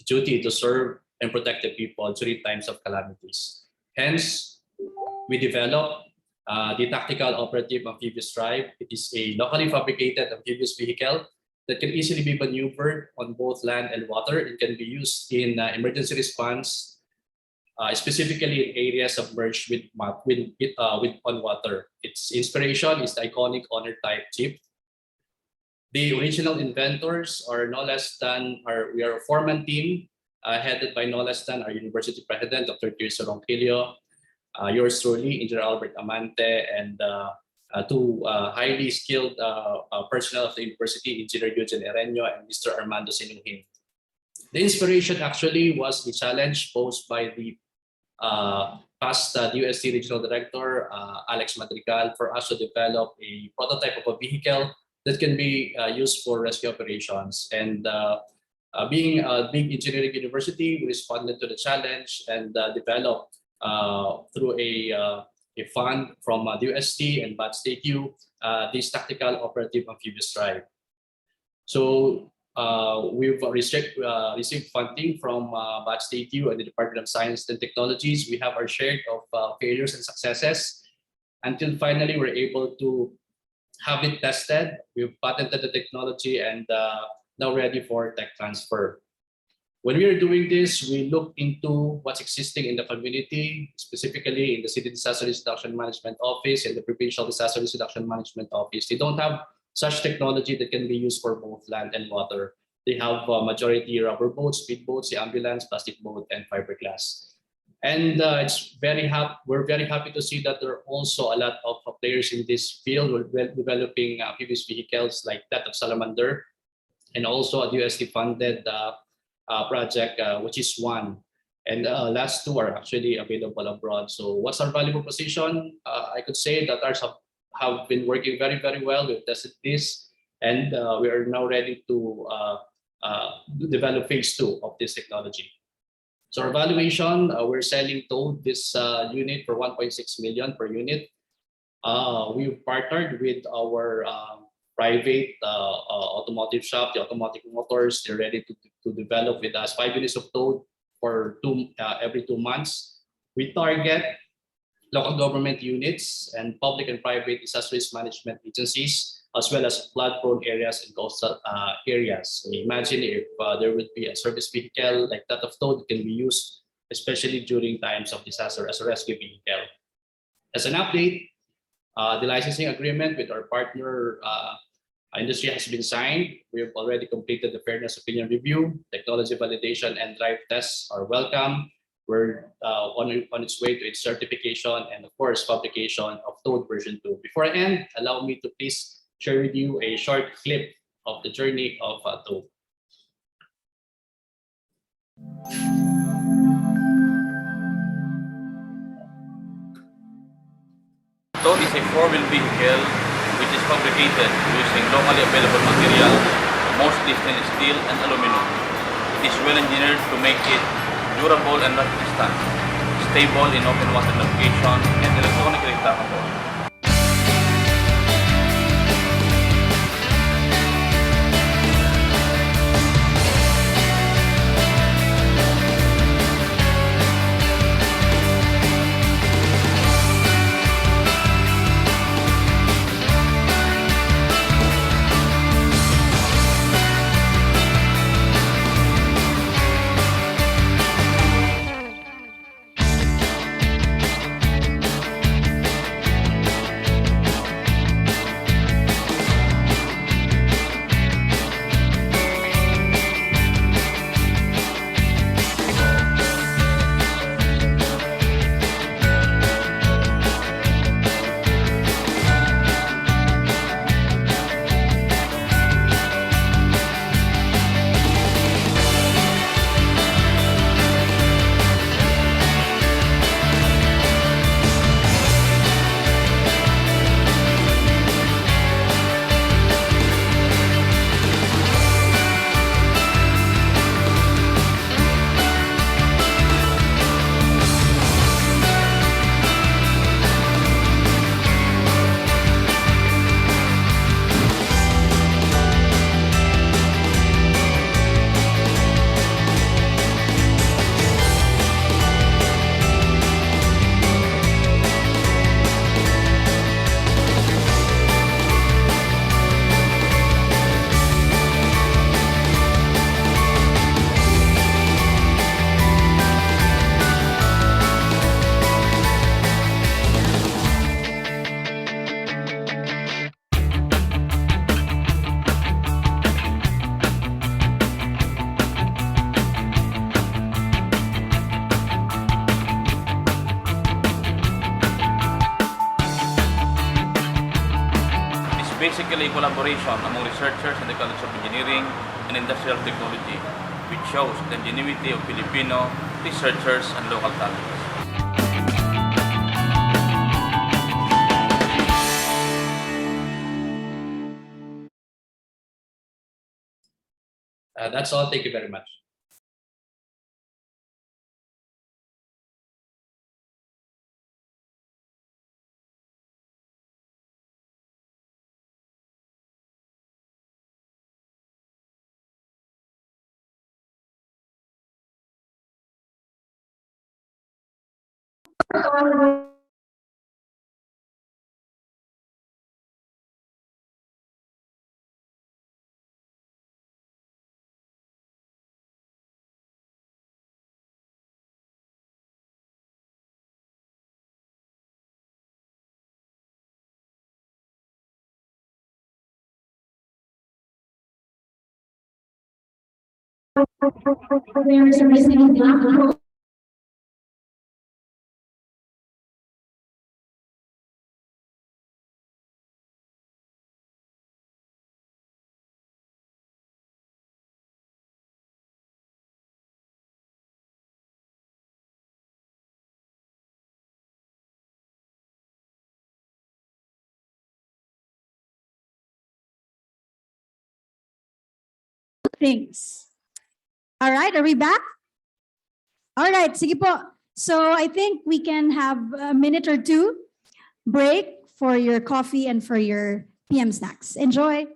duty to serve and protect the people during times of calamities. Hence, we developed the Tactical Operative Amphibious Drive. It is a locally fabricated amphibious vehicle that can easily be maneuvered on both land and water. It can be used in emergency response, specifically in areas submerged on water. Its inspiration is the iconic Honor type jeep. The original inventors are no less than we are a four-man team headed by no less than our university president, Dr. Tirso Ronquillo, yours truly, Engineer Albert Amante, and two highly skilled personnel of the university, Engineer Eugene Ereño and Mr. Armando Sinuhin. The inspiration actually was the challenge posed by the past DOST Regional Director, Alex Madrigal, for us to develop a prototype of a vehicle that can be used for rescue operations. And being a big engineering university, we responded to the challenge and developed through a fund from DOST and BAT State U, this tactical operative amphibious drive. So we've received funding from BAT State U and the Department of Science and Technologies. We have our share of failures and successes until finally we're able to have it tested. We've patented the technology and now ready for tech transfer. When we are doing this, we look into what's existing in the community, specifically in the City Disaster Risk Reduction Management Office and the Provincial Disaster Risk Reduction Management Office. They don't have such technology that can be used for both land and water. They have majority rubber boats, speedboats, the ambulance, plastic boat, and fiberglass. And we're very happy to see that there are also a lot of players in this field. We're developing amphibious vehicles like that of Salamander, and also a DOST-funded project, which is one. And last two are actually available abroad. So what's our valuable position? I could say that ours have been working very, very well. We've tested this, and we are now ready to develop phase 2 of this technology. So our valuation, we're selling TOAD, this unit, for 1.6 million per unit. We've partnered with our private automotive shop, the Automotive Motors. They're ready to develop with us 5 units of TOAD for every 2 months. We target local government units and public and private disaster risk management agencies, as well as flood-prone areas and coastal areas. Imagine if there would be a service vehicle like that of TOAD that can be used, especially during times of disaster, as a rescue vehicle. As an update, the licensing agreement with our partner industry has been signed. We have already completed the fairness opinion review. Technology validation and drive tests are welcome. We're on its way to its certification and, of course, publication of TOAD version 2. Before I end, allow me to please share with you a short clip of the journey of TOAD. TOAD is a four-wheel vehicle which is fabricated using locally available material, mostly stainless steel and aluminum. It is well engineered to make it durable and resistant, stable in open water navigation, and electronically trackable. basically a collaboration among researchers in the College of Engineering and Industrial Technology, which shows the ingenuity of Filipino researchers and local talents. That's all. Thank you very much. Things. All right, are we back? All right, sige po. So I think we can have a minute or two break for your coffee and for your PM snacks. Enjoy.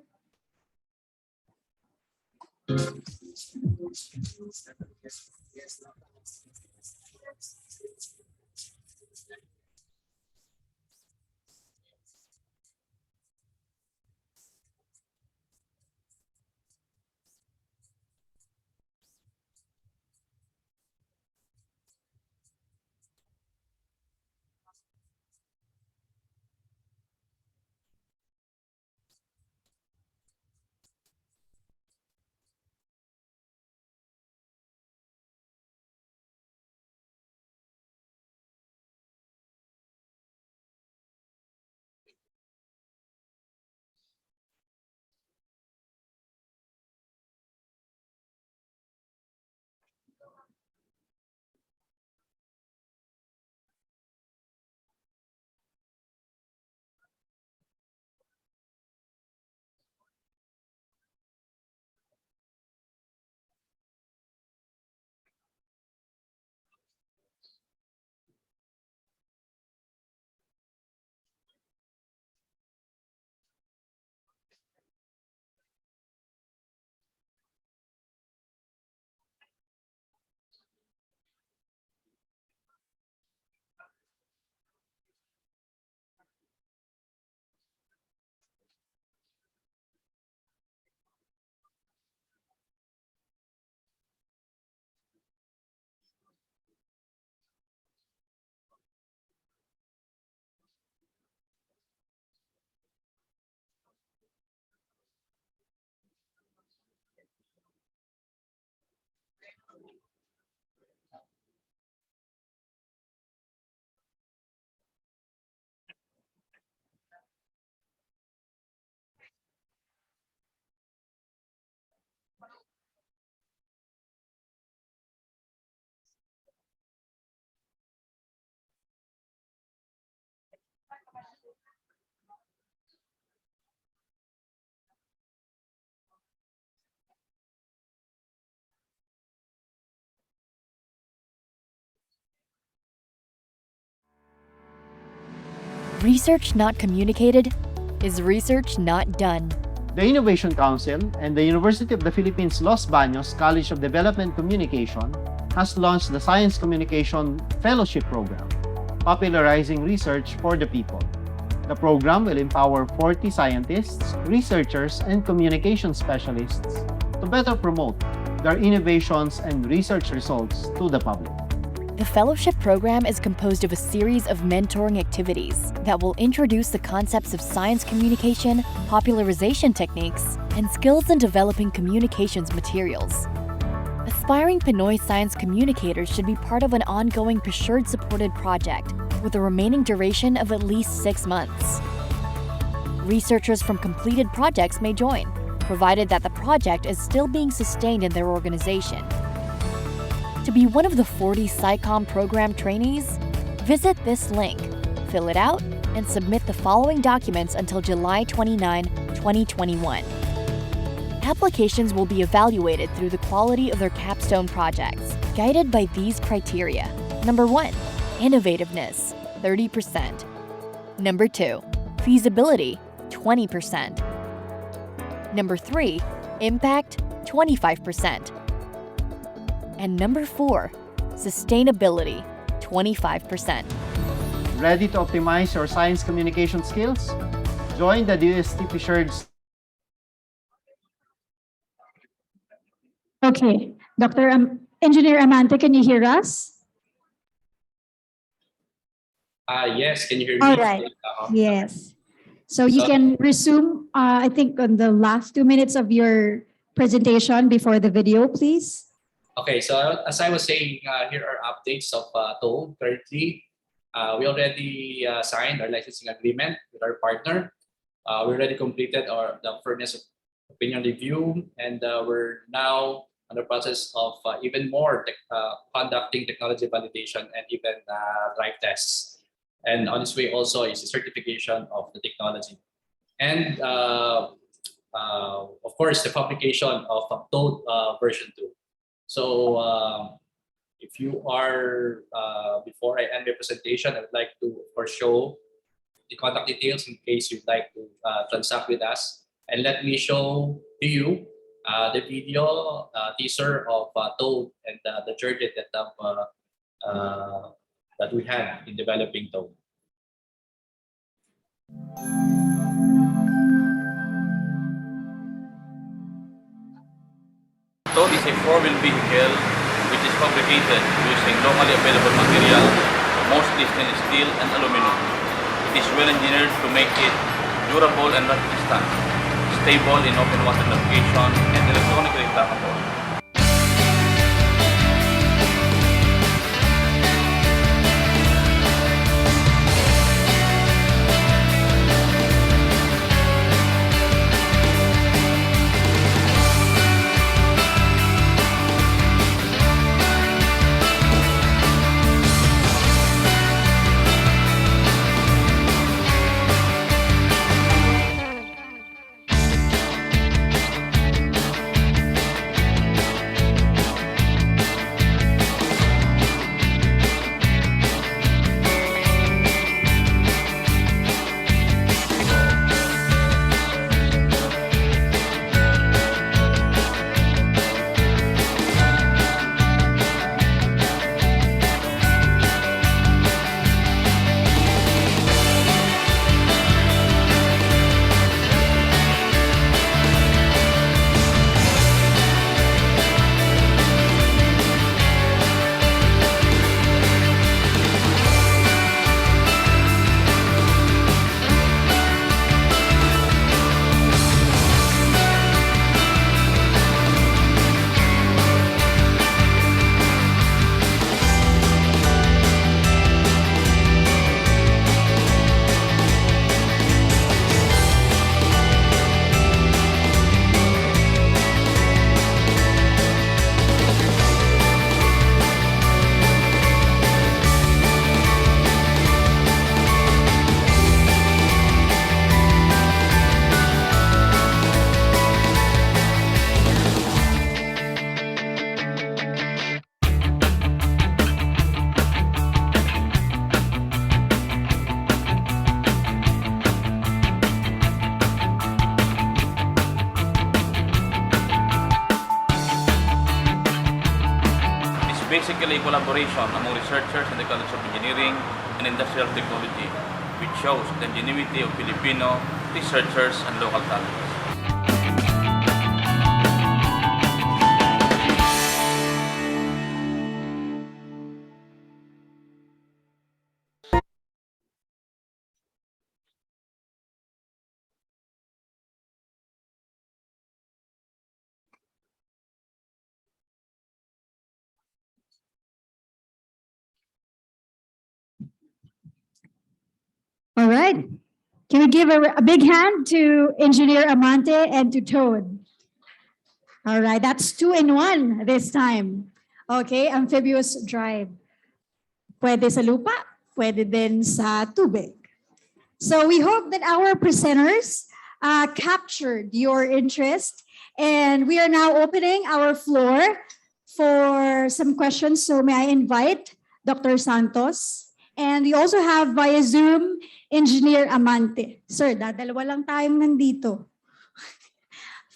Research not communicated is research not done. The Innovation Council and the University of the Philippines Los Baños College of Development Communication has launched the Science Communication Fellowship Program, popularizing research for the people. The program will empower 40 scientists, researchers, and communication specialists to better promote their innovations and research results to the public. The fellowship program is composed of a series of mentoring activities that will introduce the concepts of science communication, popularization techniques, and skills in developing communications materials. Aspiring Pinoy science communicators should be part of an ongoing PCIEERD-supported project with a remaining duration of at least 6 months. Researchers from completed projects may join, provided that the project is still being sustained in their organization. To be one of the 40 SciComm program trainees, visit this link, fill it out, and submit the following documents until July 29, 2021. Applications will be evaluated through the quality of their capstone projects, guided by these criteria. Number 1, innovativeness, 30%. Number 2, feasibility, 20%. Number 3, impact, 25%. And number 4, sustainability, 25%. Ready to optimize your science communication skills? Join the dostph. Okay, Dr. Engineer Amante, can you hear us? Yes, can you hear me? All right. Yes. So you can resume, I think, on the last 2 minutes of your presentation before the video, please. Okay, so as I was saying, here are updates of TOE currently. We already signed our licensing agreement with our partner. We already completed the furnace opinion review, and we're now on the process of even more conducting technology validation and even drive tests. And on its way also is the certification of the technology. And of course, the publication of TOE version 2. So if you are, before I end my presentation, I would like to, of course, show the contact details in case you'd like to transact with us. And let me show to you the video teaser of TOE and the journey that we had in developing TOE. TOE is a four-wheel vehicle which is fabricated using locally available material, mostly stainless steel and aluminum. It is well engineered to make it durable and resistant, stable in open water navigation, and electronically trackable. Basically a collaboration among researchers in the College of Engineering and Industrial Technology, which shows the ingenuity of Filipino researchers and local talents. All right. Can we give a big hand to Engineer Amante and to Toad? All right, that's 2 in 1 this time. Okay, amphibious drive. Pwede sa lupa, pwede din sa tubig. So we hope that our presenters captured your interest, and we are now opening our floor for some questions. So may I invite Dr. Santos, and we also have via Zoom Engineer Amante. Sir, dalawa lang tayong nandito.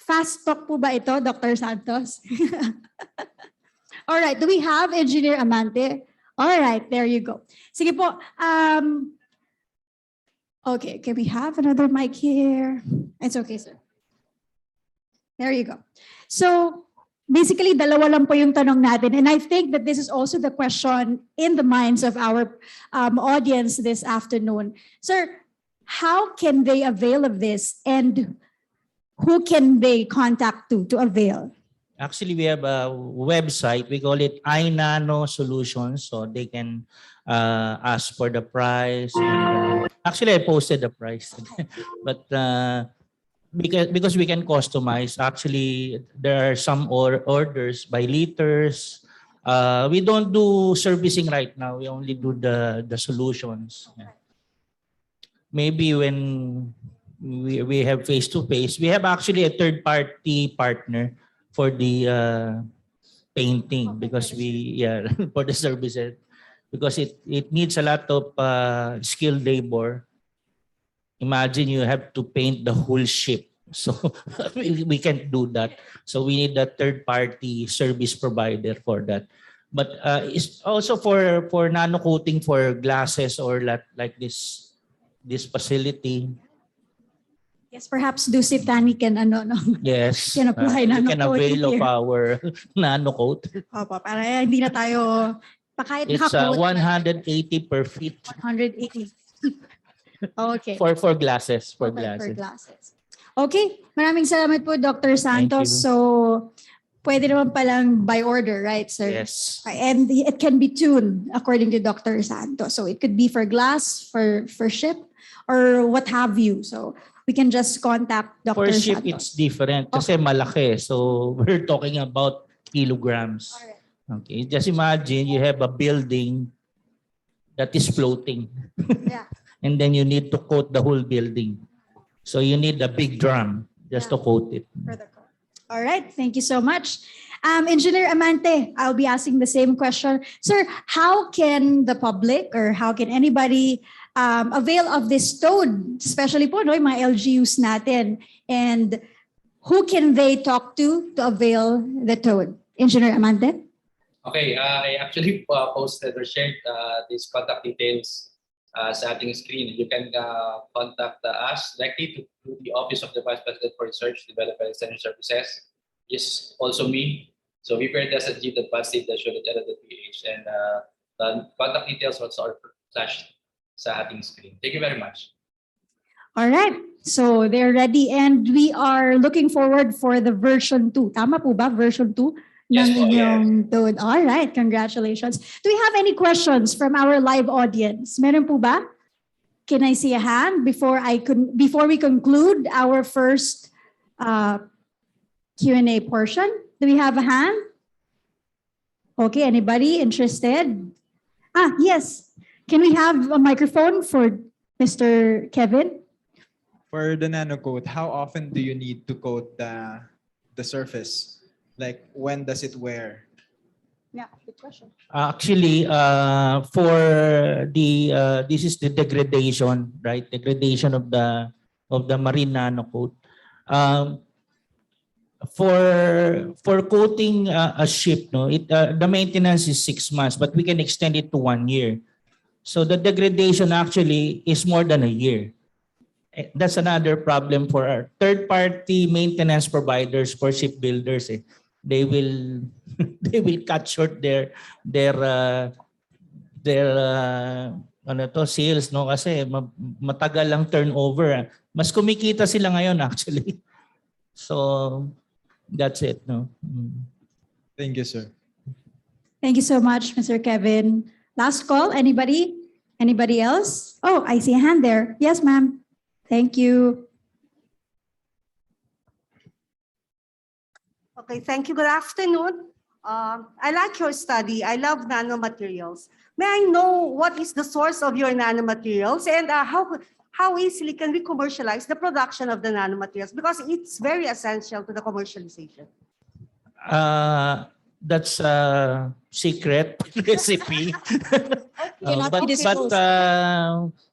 Fast talk po ba ito, Dr. Santos? All right, do we have Engineer Amante? All right, there you go. Sige po. Okay, can we have another mic here? It's okay, sir. There you go. So basically, dalawa lang po yung tanong natin. And I think that this is also the question in the minds of our audience this afternoon. Sir, how can they avail of this, and who can they contact to avail? Actually, we have a website. We call it iNano Solutions, so they can ask for the price. Actually, I posted the price, but because we can customize. Actually, there are some orders by liters. We don't do servicing right now. We only do the solutions. Yeah. Maybe when we have face-to-face, we have actually a third-party partner for the painting, because for the services, because it needs a lot of skilled labor. Imagine you have to paint the whole ship, so we can't do that. So we need a third-party service provider for that. But it's also for nano coating for glasses or like this facility. Yes, perhaps Dusitani can Yes, can apply we can avail of here. our nano coat. Opo, para hindi na tayo kahit It's naka-coat. 180 per feet 180. Okay. for glasses. For Okay, glasses. for glasses. Okay, maraming salamat po, Dr. Santos. you. So, pwede naman palang by order, right, sir? Yes. And it can be tuned according to Dr. Santos. So, it could be for glass, for ship, or what have you. So, we can just contact Dr. For ship, Santos. it's different kasi malaki. So we're talking about kilograms. Alright. Okay, just imagine you have a building that is floating. Yeah. And then you need to coat the whole building. So you need a big drum just to coat it. For the call. All right, thank you so much. Engineer Amante, I'll be asking the same question. Sir, how can the public or how can anybody avail of this toad, especially po no, yung mga LGUs natin, and who can they talk to avail the toad? Engineer Amante? Okay, I actually posted or shared these contact details sa ating screen. You can contact us directly to the Office of the Vice President for Research, Development, and Center Services. Yes, also me. So we prepared this at g.padstate.show.ed.ph, and the contact details also are flashed sa ating screen. Thank you very much. All right, so they're ready and we are looking forward for the version 2. Tama po ba? Version 2? Yes ng po, inyong toad. All right, congratulations. Do we have any questions from our live audience? Meron po ba? Can I see a hand before we conclude our first Q&A portion? Do we have a hand? Okay, anybody interested? Yes. Can we have a microphone for Mr. Kevin? For the nano coat, how often do you need to coat the surface? Like, when does it wear? Yeah, good question. Actually, for the this is the degradation, right? Degradation of the marine nano coat. For coating a ship, no, the maintenance is 6 months, but we can extend it to 1 year. So the degradation actually is more than a year. That's another problem for our third-party maintenance providers for shipbuilders. They will cut short their sales, no, kasi matagal lang turnover. Mas kumikita sila ngayon actually. So that's it, no. Thank you, sir. Thank you so much, Mr. Kevin. Last call, anybody? Anybody else? Oh, I see a hand there. Yes, ma'am. Thank you. Okay, thank you. Good afternoon. I like your study. I love nanomaterials. May I know what is the source of your nanomaterials and how easily can we commercialize the production of the nanomaterials? Because it's very essential to the commercialization. That's a secret recipe.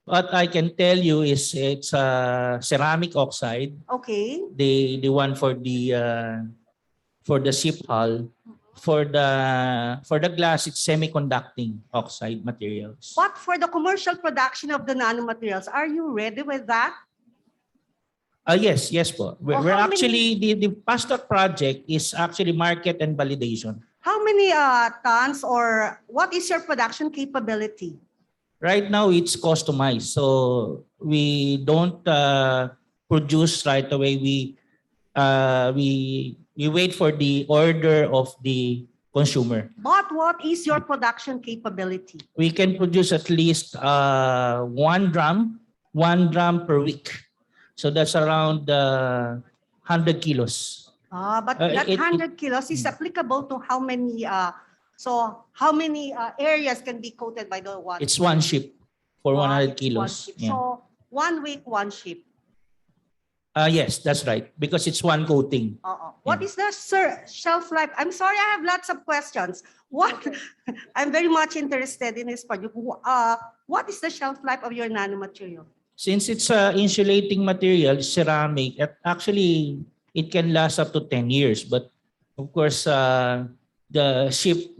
What I can tell you is it's ceramic oxide. Okay. The one for the ship hull. For the glass, it's semiconducting oxide materials. But for the commercial production of the nanomaterials, are you ready with that? Yes po. We're actually, the PASTOC project is actually market and validation. How many tons or what is your production capability? Right now, it's customized. So we don't produce right away. We wait for the order of the consumer. But what is your production capability? We can produce at least 1 drum per week. So that's around 100 kilos. But that 100 kilos is applicable to how many? So how many areas can be coated by the one? It's one ship for 100 kilos. Yeah. So 1 week, 1 ship. Yes, that's right. Because it's one coating. What is the shelf life? I'm sorry, I have lots of questions. I'm very much interested in this project. What is the shelf life of your nanomaterial? Since it's insulating material, ceramic, actually it can last up to 10 years. But of course, the ship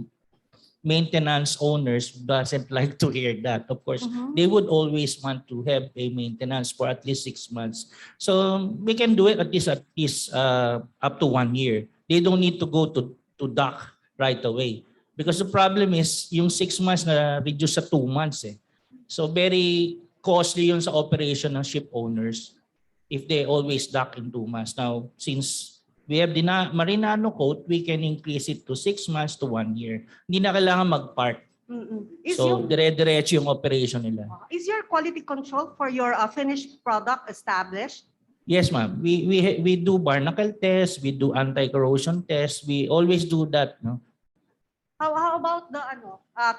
maintenance owners doesn't like to hear that. Of course, they would always want to have a maintenance for at least 6 months. So we can do it at least up to 1 year. They don't need to go to dock right away. Because the problem is, yung 6 months na reduce sa 2 months. So very costly yun sa operation ng ship owners if they always dock in 2 months. Now, since we have the marine nano coat, we can increase it to 6 months to 1 year. Hindi na kailangan mag-part. So, dire-diretso yung operation nila. Is your quality control for your finished product established? Yes, ma'am. We do barnacle tests, we do anti-corrosion tests. We always do that. No? How about the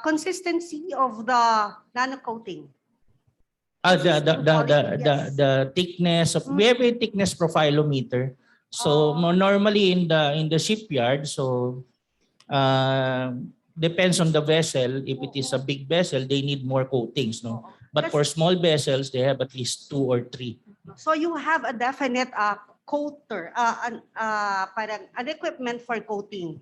consistency of the nano coating? The thickness of we have a thickness profilometer. So normally in the shipyard, so depends on the vessel. If it is a big vessel, they need more coatings, no. But for small vessels, they have at least 2 or 3. So you have a definite coater, parang an equipment for coating.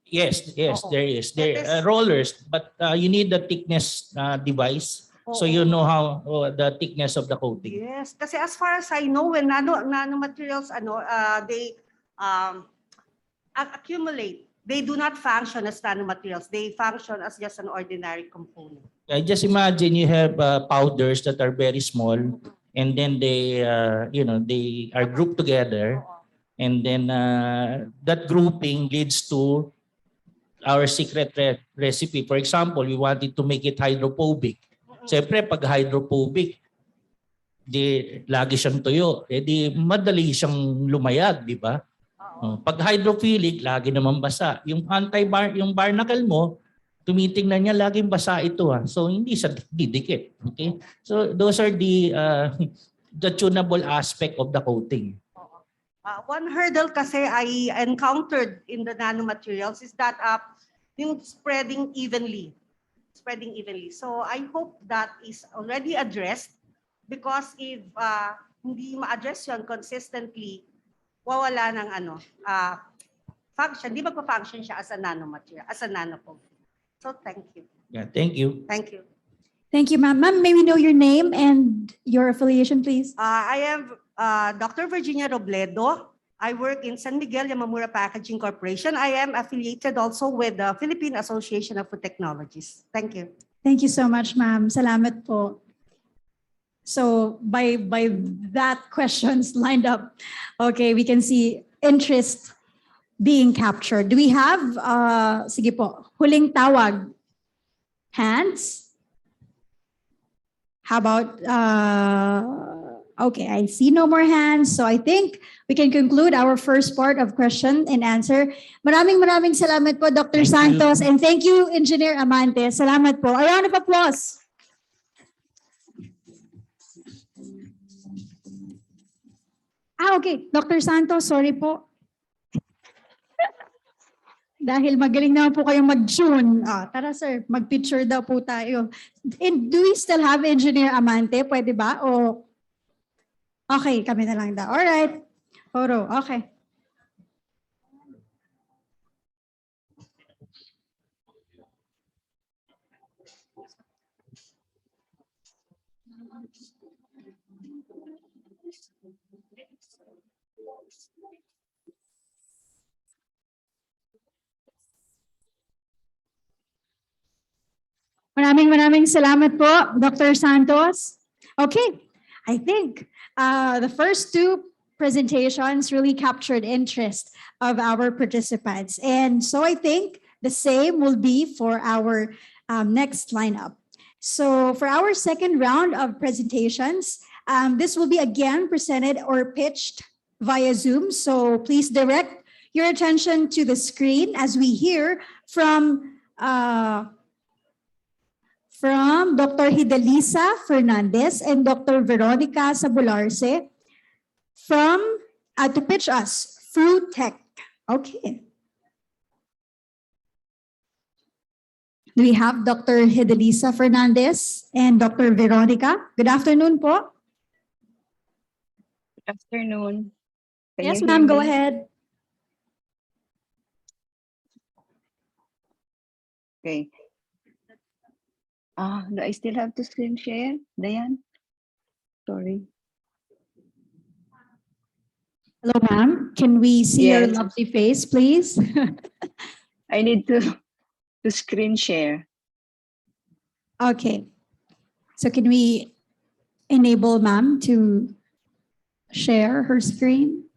Yes, there is. There are rollers, but you need the thickness device. So you know how the thickness of the coating. Yes, kasi as far as I know, when nanomaterials they accumulate, they do not function as nanomaterials. They function as just an ordinary component. I just imagine you have powders that are very small, and then they they are grouped together, and then that grouping leads to our secret recipe. For example, we wanted to make it hydrophobic. Siyempre, pag hydrophobic, di lagi siyang tuyo, di madali siyang lumayag, di ba? Pag hydrophilic, lagi naman basa. Yung yung barnacle mo, tumitingnan niya laging basa ito So hindi siya didikit. Okay? So those are the tunable aspect of the coating. One hurdle kasi I encountered in the nanomaterials is that yung spreading evenly. So I hope that is already addressed, because if hindi ma-address yun consistently, wawala ng function, di magpa-function siya as a nanomaterial, as a nanocoat. So thank you. Yeah, thank you. Thank you. Thank you, ma'am. Ma'am, may we know your name and your affiliation, please? I am Dr. Virginia Robledo. I work in San Miguel Yamamura Packaging Corporation. I am affiliated also with the Philippine Association of Food Technologies. Thank you. Thank you so much, ma'am. Salamat po. So by that questions lined up, okay, we can see interest being captured. Do we have, sige po, huling tawag? Hands? How about, Okay, I see no more hands. So I think we can conclude our first part of question and answer. Maraming salamat po, Dr. Thank you. Santos. And thank you, Engineer Amante. Salamat po. A round of applause. Okay. Dr. Santos, sorry po. Dahil magaling naman po kayong mag-tune. Tara sir, mag-picture daw po tayo. And do we still have Engineer Amante? Pwede ba? O okay, kami na lang daw. Alright. Photo, okay. Maraming salamat po, Dr. Santos. Okay, I think the first two presentations really captured interest of our participants. And so I think the same will be for our next lineup. So for our second round of presentations, this will be again presented or pitched via Zoom. So please direct your attention to the screen as we hear from Dr. Hidalisa Fernandez and Dr. Veronica Sabularse to pitch us Fruit Tech. Okay. Do we have Dr. Hidalisa Fernandez and Dr. Veronica? Good afternoon po. Good afternoon. Can Yes, you hear ma'am, go me? ahead. Okay. Do I still have to screen share, Diane? Sorry. Hello, ma'am. Can we see your Yes. lovely face, please? I need to screen share. Okay. So can we enable ma'am to share her screen?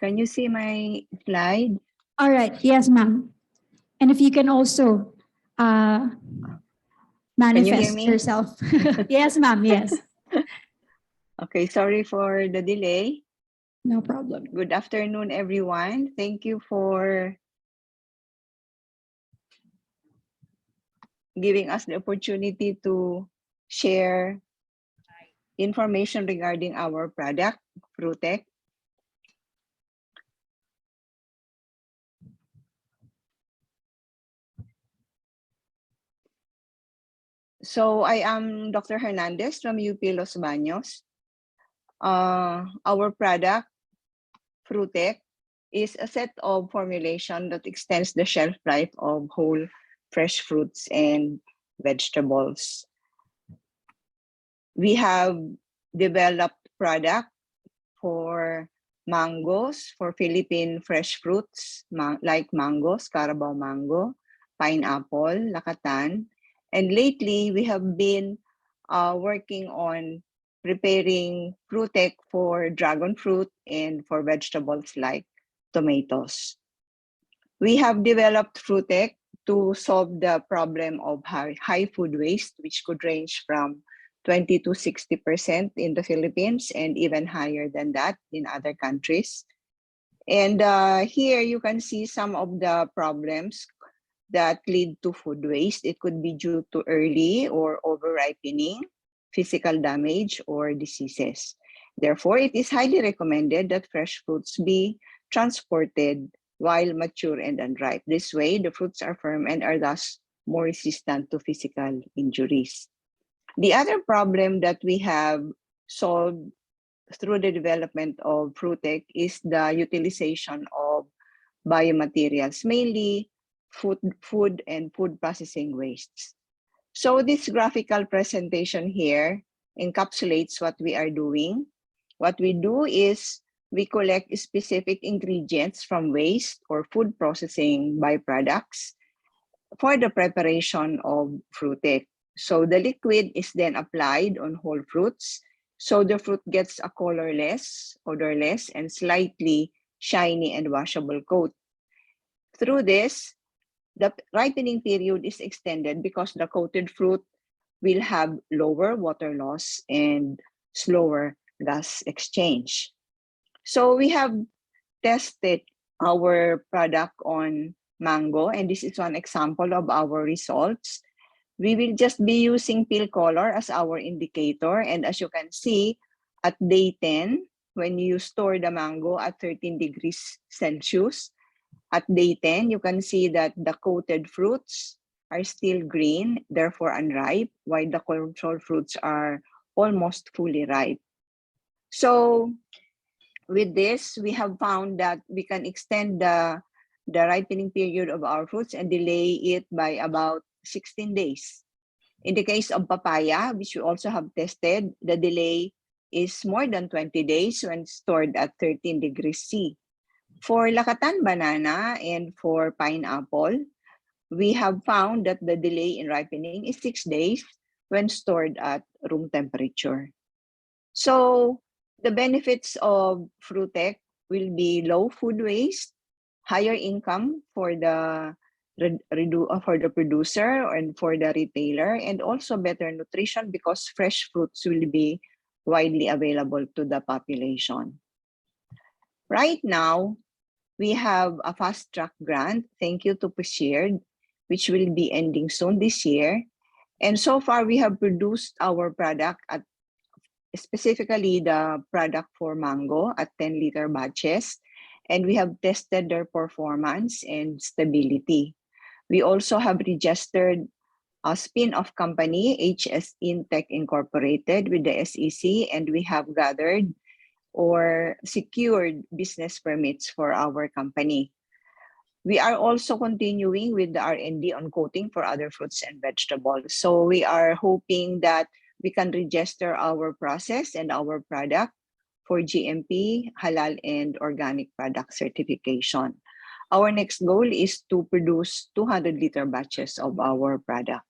Can you see my slide? All right. Yes, ma'am. And if you can also manifest me? yourself. Yes, ma'am. Yes. Okay, sorry for the delay. No problem. Good afternoon, everyone. Thank you for giving us the opportunity to share information regarding our product, Fruitech. So I am Dr. Hernandez from UP Los Baños. Our product, Fruitech, is a set of formulation that extends the shelf life of whole fresh fruits and vegetables. We have developed product for mangoes, for Philippine fresh fruits, like mangoes, Carabao mango, pineapple, lakatan. And lately, we have been working on preparing Fruitech for dragon fruit and for vegetables like tomatoes. We have developed Fruitech to solve the problem of high food waste, which could range from 20 to 60% in the Philippines and even higher than that in other countries. And here you can see some of the problems that lead to food waste. It could be due to early or over-ripening, physical damage, or diseases. Therefore, it is highly recommended that fresh fruits be transported while mature and unripe. This way, the fruits are firm and are thus more resistant to physical injuries. The other problem that we have solved through the development of Fruitech is the utilization of biomaterials, mainly food and food processing wastes. So this graphical presentation here encapsulates what we are doing. What we do is we collect specific ingredients from waste or food processing byproducts for the preparation of Fruitech. So the liquid is then applied on whole fruits. So the fruit gets a colorless, odorless, and slightly shiny and washable coat. Through this, The ripening period is extended because the coated fruit will have lower water loss and slower gas exchange. So we have tested our product on mango, and this is one example of our results. We will just be using peel color as our indicator, and as you can see, at day 10, when you store the mango at 13 degrees Celsius, at day 10, you can see that the coated fruits are still green, therefore unripe, while the control fruits are almost fully ripe. So with this, we have found that we can extend the ripening period of our fruits and delay it by about 16 days. In the case of papaya, which we also have tested, the delay is more than 20 days when stored at 13 degrees C. For lakatan banana and for pineapple, we have found that the delay in ripening is 6 days when stored at room temperature. So the benefits of Fruitech will be low food waste, higher income for the producer and for the retailer, and also better nutrition because fresh fruits will be widely available to the population. Right now, we have a fast track grant, thank you to PCIEERD, which will be ending soon this year. And so far, we have produced our product at specifically the product for mango at 10-liter batches, and we have tested their performance and stability. We also have registered a spin-off company, HS Intech Incorporated, with the SEC, and we have gathered or secured business permits for our company. We are also continuing with the R&D on coating for other fruits and vegetables. So we are hoping that we can register our process and our product for GMP, halal, and organic product certification. Our next goal is to produce 200-liter batches of our product.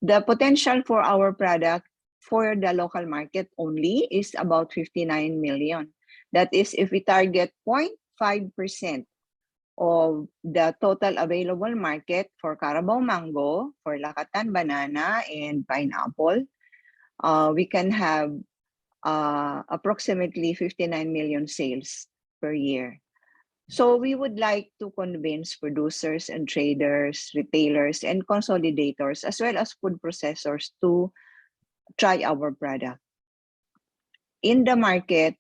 The potential for our product for the local market only is about 59 million. That is if we target 0.5% of the total available market for Carabao mango, for Lakatan banana, and pineapple, we can have approximately 59 million sales per year. So we would like to convince producers and traders, retailers, and consolidators, as well as food processors to try our product. In the market,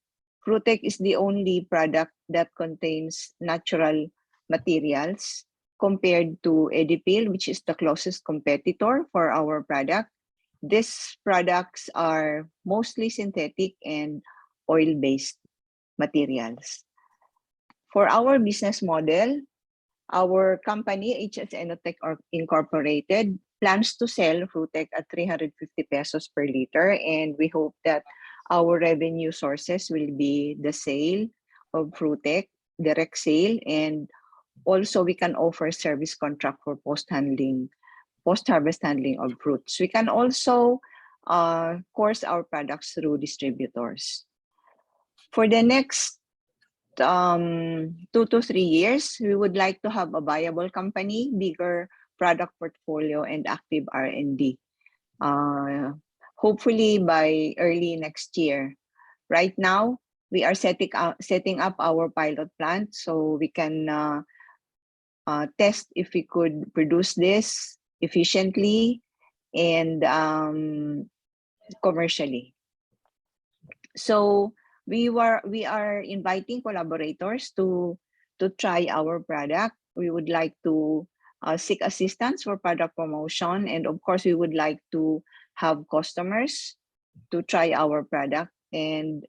Fruitech is the only product that contains natural materials compared to Edipil, which is the closest competitor for our product. These products are mostly synthetic and oil-based materials. For our business model, our company, HS Enotech Incorporated, plans to sell Fruitech at 350 pesos per liter, and we hope that our revenue sources will be the sale of Fruitech, direct sale, and also we can offer service contract for post-harvest handling of fruits. We can also course our products through distributors. For the next 2 to 3 years, we would like to have a viable company, bigger product portfolio, and active R&D. Hopefully by early next year. Right now, we are setting up our pilot plant so we can test if we could produce this efficiently and commercially. So we are inviting collaborators to try our product. We would like to seek assistance for product promotion, and of course we would like to have customers to try our product, and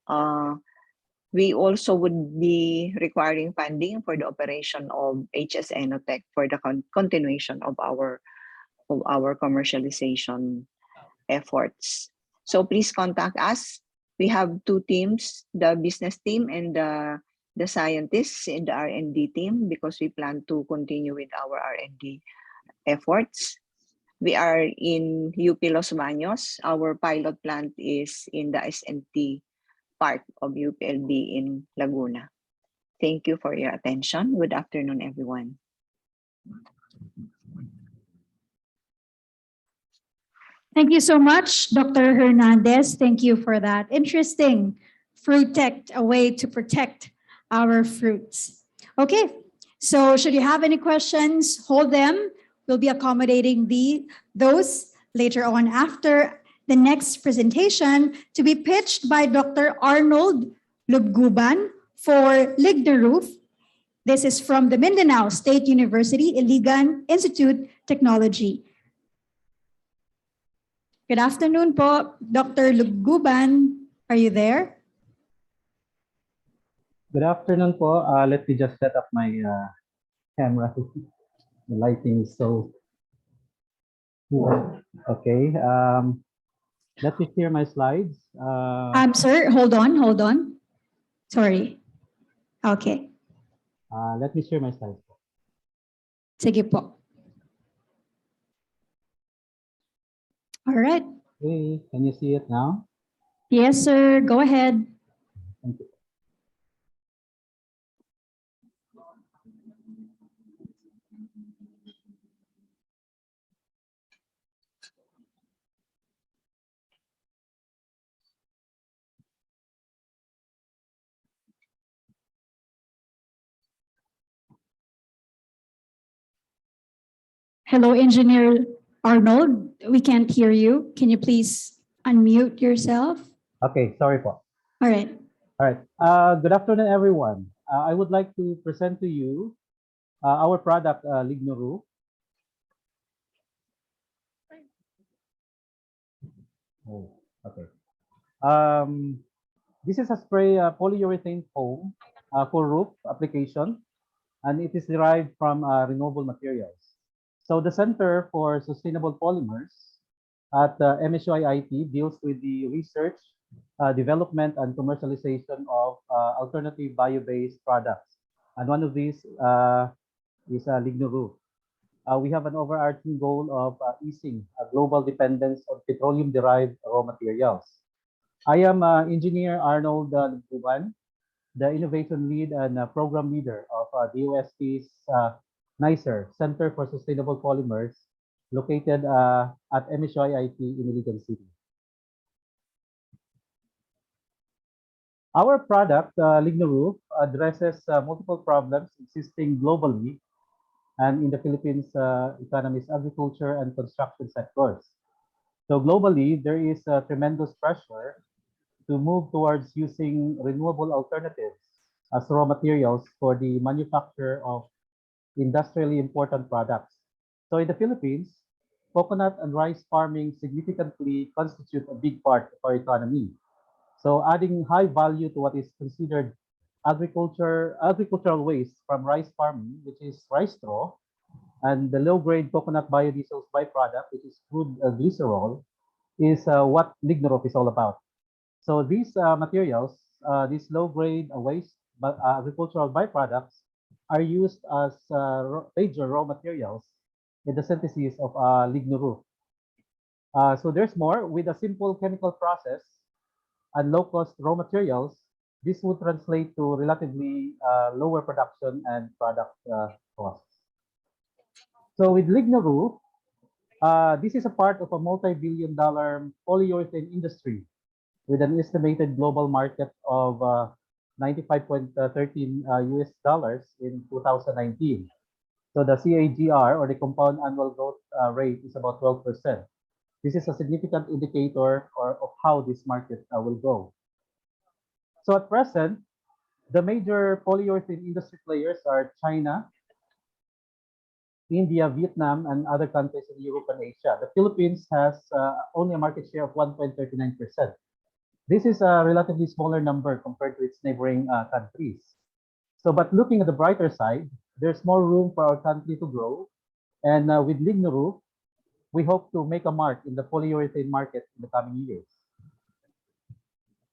we also would be requiring funding for the operation of HS Enotech for the continuation of our commercialization efforts. So please contact us. We have 2 teams, the business team and the scientists in the R&D team, because we plan to continue with our R&D efforts. We are in UP Los Baños. Our pilot plant is in the SNT part of UPLB in Laguna. Thank you for your attention. Good afternoon, everyone. Thank you so much, Dr. Hernandez. Thank you for that interesting fruit tech, a way to protect our fruits. Okay, so should you have any questions, hold them. We'll be accommodating those later on after the next presentation to be pitched by Dr. Arnold Lubguban for Ligneroof. This is from the Mindanao State University Iligan Institute Technology. Good afternoon po, Dr. Lubguban. Are you there? Good afternoon po. Let me just set up my camera. The lighting is so okay. Let me share my slides. Sir, hold on. Sorry. Okay. Let me share my slides. Sige po. All right. Okay, can you see it now? Yes, sir. Go ahead. Thank you. Hello, Engineer Arnold. We can't hear you. Can you please unmute yourself? Okay, sorry po. All right. All right. Good afternoon, everyone. I would like to present to you our product, Ligneroof. Oh, okay. This is a spray polyurethane foam for roof application, and it is derived from renewable materials. So the Center for Sustainable Polymers at MSUIIT deals with the research, development, and commercialization of alternative bio-based products. And one of these is Ligneroof. We have an overarching goal of easing global dependence on petroleum-derived raw materials. I am Engineer Arnold Lubguban, the Innovation Lead and Program Leader of DOST's NICER, Center for Sustainable Polymers, located at MSUIIT in Iligan City. Our product, Ligneroof, addresses multiple problems existing globally and in the Philippines economy's agriculture and construction sectors. So globally, there is tremendous pressure to move towards using renewable alternatives as raw materials for the manufacture of industrially important products. So in the Philippines, coconut and rice farming significantly constitute a big part of our economy. So adding high value to what is considered agricultural waste from rice farming, which is rice straw, and the low-grade coconut biodiesel's byproduct, which is crude glycerol, is what Ligneroof is all about. So these materials, these low-grade waste agricultural byproducts, are used as major raw materials in the synthesis of Ligneroof. So there's more. With a simple chemical process and low-cost raw materials, this would translate to relatively lower production and product costs. So with Ligneroof, this is a part of a multi-billion-dollar polyurethane industry with an estimated global market of $95.13 US dollars in 2019. So the CAGR, or the compound annual growth rate, is about 12%. This is a significant indicator of how this market will go. So at present, the major polyurethane industry players are China, India, Vietnam, and other countries in Europe and Asia. The Philippines has only a market share of 1.39%. This is a relatively smaller number compared to its neighboring countries. So, but looking at the brighter side, there's more room for our country to grow. And with Ligneroof, we hope to make a mark in the polyurethane market in the coming years.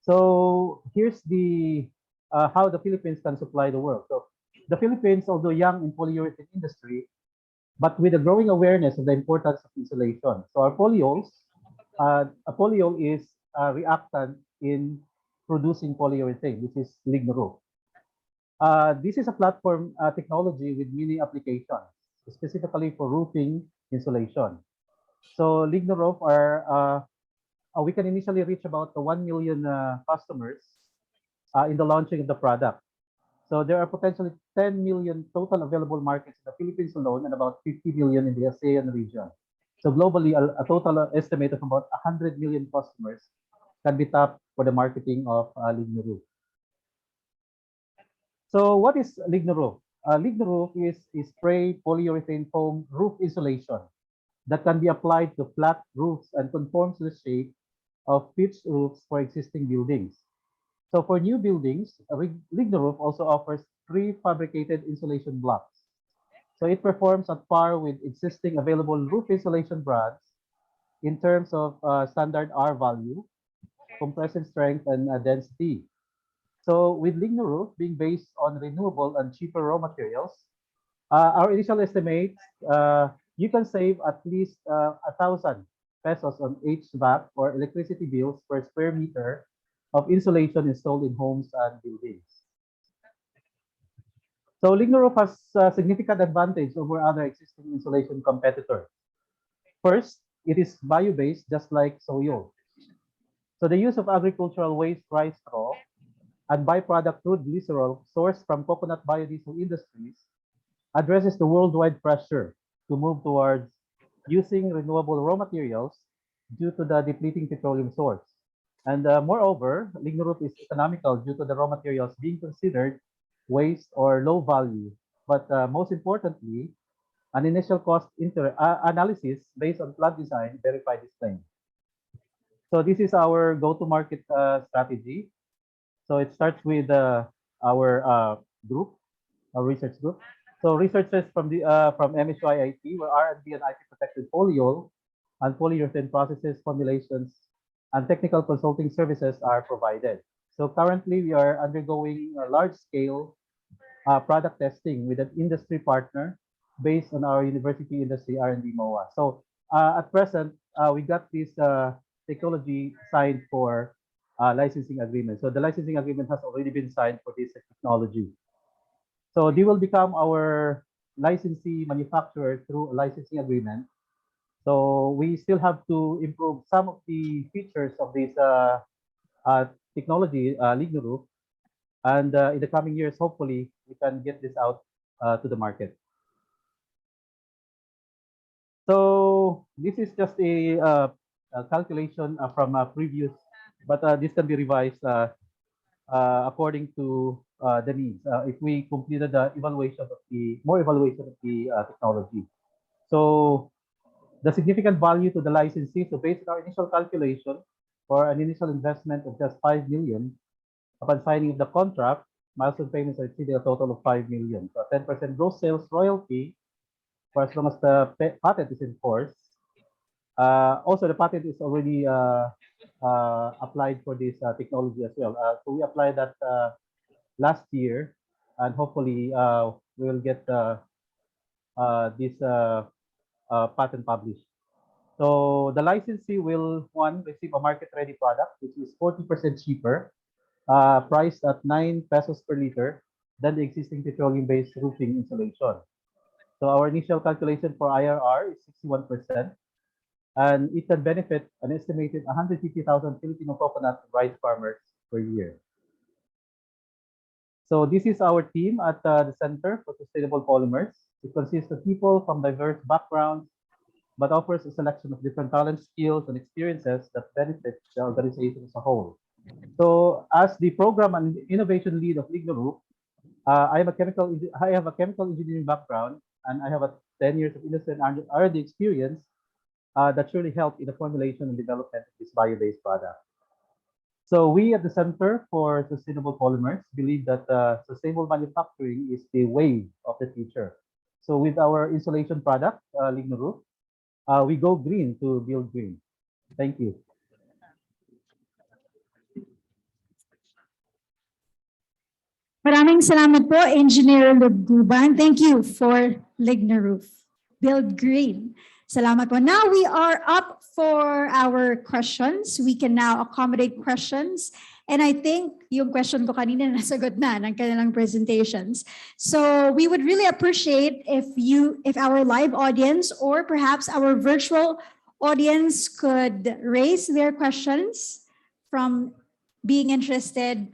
So here's the how the Philippines can supply the world. So the Philippines, although young in polyurethane industry, but with a growing awareness of the importance of insulation. So our polyols, a polyol is a reactant in producing polyurethane, which is Ligneroof. This is a platform technology with many applications. specifically for roofing insulation. So Lignoroof we can initially reach about 1 million customers in the launching of the product. So there are potentially 10 million total available markets in the Philippines alone and about 50 million in the ASEAN region. So globally, a total estimate of about 100 million customers can be tapped for the marketing of Lignoroof. So what is Lignoroof? Lignoroof is a spray polyurethane foam roof insulation that can be applied to flat roofs and conforms to the shape of pitched roofs for existing buildings. So for new buildings, Lignoroof also offers prefabricated insulation blocks. So it performs at par with existing available roof insulation brands in terms of standard R value, compression strength, and density. So with Lignoroof being based on renewable and cheaper raw materials, our initial estimates, you can save at least 1,000 pesos on HVAC or electricity bills per square meter of insulation installed in homes and buildings. So Lignoroof has a significant advantage over other existing insulation competitors. First, it is bio-based, just like soil. So the use of agricultural waste rice straw and byproduct crude glycerol sourced from coconut biodiesel industries addresses the worldwide pressure to move towards using renewable raw materials due to the depleting petroleum source. And moreover, Lignoroof is economical due to the raw materials being considered waste or low value. But most importantly, an initial cost analysis based on plant design verified this claim. So this is our go-to-market strategy. So it starts with our group, our research group. So researchers from MSUIIT, where R&D and IP protected polyol and polyurethane processes, formulations, and technical consulting services are provided. So currently, we are undergoing a large-scale product testing with an industry partner based on our university industry R&D MOA. So at present, we got this technology signed for licensing agreement. So the licensing agreement has already been signed for this technology. So they will become our licensee manufacturer through a licensing agreement. So we still have to improve some of the features of this technology, Lignoroof, and in the coming years, hopefully, we can get this out to the market. So this is just a calculation from a previous, but this can be revised according to the needs. If we completed the evaluation of the technology. So the significant value to the licensee, so based on our initial calculation for an initial investment of just 5 million, upon signing of the contract, milestone payments are exceeding a total of 5 million. So 10% gross sales royalty for as long as the patent is in force. Also, the patent is already applied for this technology as well. So we applied that last year, and hopefully we will get this patent published. So the licensee will, one, receive a market-ready product, which is 40% cheaper, priced at 9 pesos per liter than the existing petroleum-based roofing insulation. So our initial calculation for IRR is 61%, and it can benefit an estimated 150,000 Filipino coconut and rice farmers per year. So this is our team at the Center for Sustainable Polymers. It consists of people from diverse backgrounds, but offers a selection of different talents, skills, and experiences that benefit the organization as a whole. So as the program and innovation lead of Lignoroof, I have a chemical engineering background, and I have 10 years of industry and R&D experience that surely helped in the formulation and development of this bio-based product. So we at the Center for Sustainable Polymers believe that sustainable manufacturing is the way of the future. So with our insulation product, Lignoroof, we go green to build green. Thank you. Maraming salamat po, Engineer Lugduban. Thank you for Lignoroof. Build green. Salamat po. Now we are up for our questions. We can now accommodate questions And I think yung question ko kanina nasagot na ng kanilang presentations. So we would really appreciate if our live audience or perhaps our virtual audience could raise their questions from being interested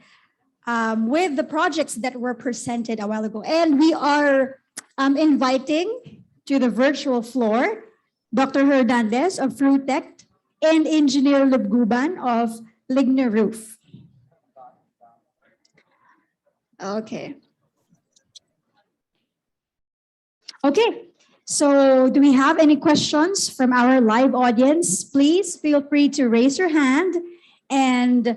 with the projects that were presented a while ago. And we are inviting to the virtual floor Dr. Hernandez of Fruitech and Engineer Lubguban of Ligner Roof. Okay. Okay, so do we have any questions from our live audience? Please feel free to raise your hand and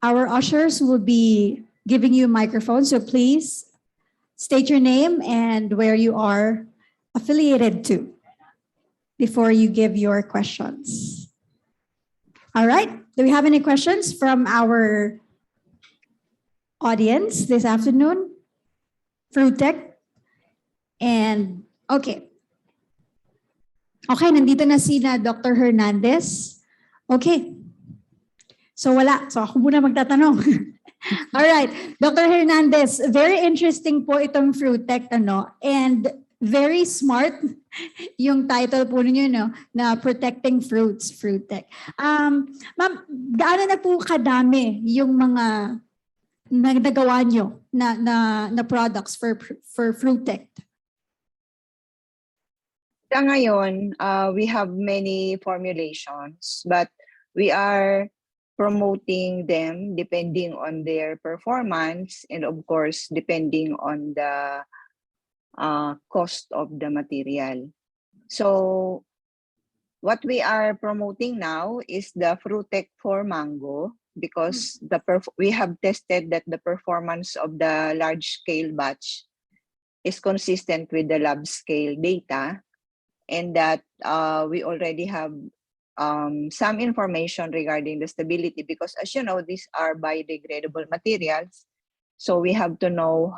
our ushers will be giving you a microphone. So please state your name and where you are affiliated to before you give your questions. All right, do we have any questions from our audience this afternoon? Fruitech? And okay. Okay, nandito na sina Dr. Hernandez. Okay. So wala. So ako muna magtatanong. All right, Dr. Hernandez, very interesting po itong Fruitech, ano? And very smart yung title po ninyo, no, na Protecting Fruits, Fruitech. Ma'am, gaano na po kadami yung mga nagawa nyo na products for Fruitech? Sa ngayon, we have many formulations, but we are promoting them depending on their performance and of course depending on the cost of the material. So what we are promoting now is the Fruitech for mango because we have tested that the performance of the large scale batch is consistent with the lab scale data, and that we already have some information regarding the stability because, as you know, these are biodegradable materials. So we have to know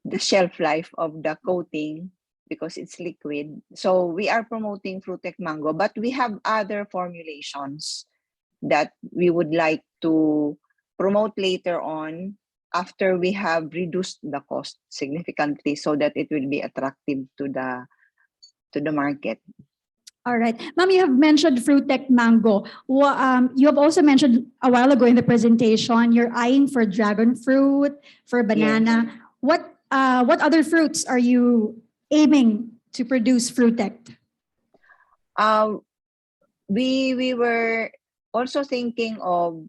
the shelf life of the coating because it's liquid. So we are promoting Fruitech Mango, but we have other formulations that we would like to promote later on after we have reduced the cost significantly so that it will be attractive to the market. All right. Ma'am, you have mentioned Fruitech Mango. You have also mentioned a while ago in the presentation, you're eyeing for dragon fruit, for banana. Yes. What other fruits are you aiming to produce Fruitech? We were also thinking of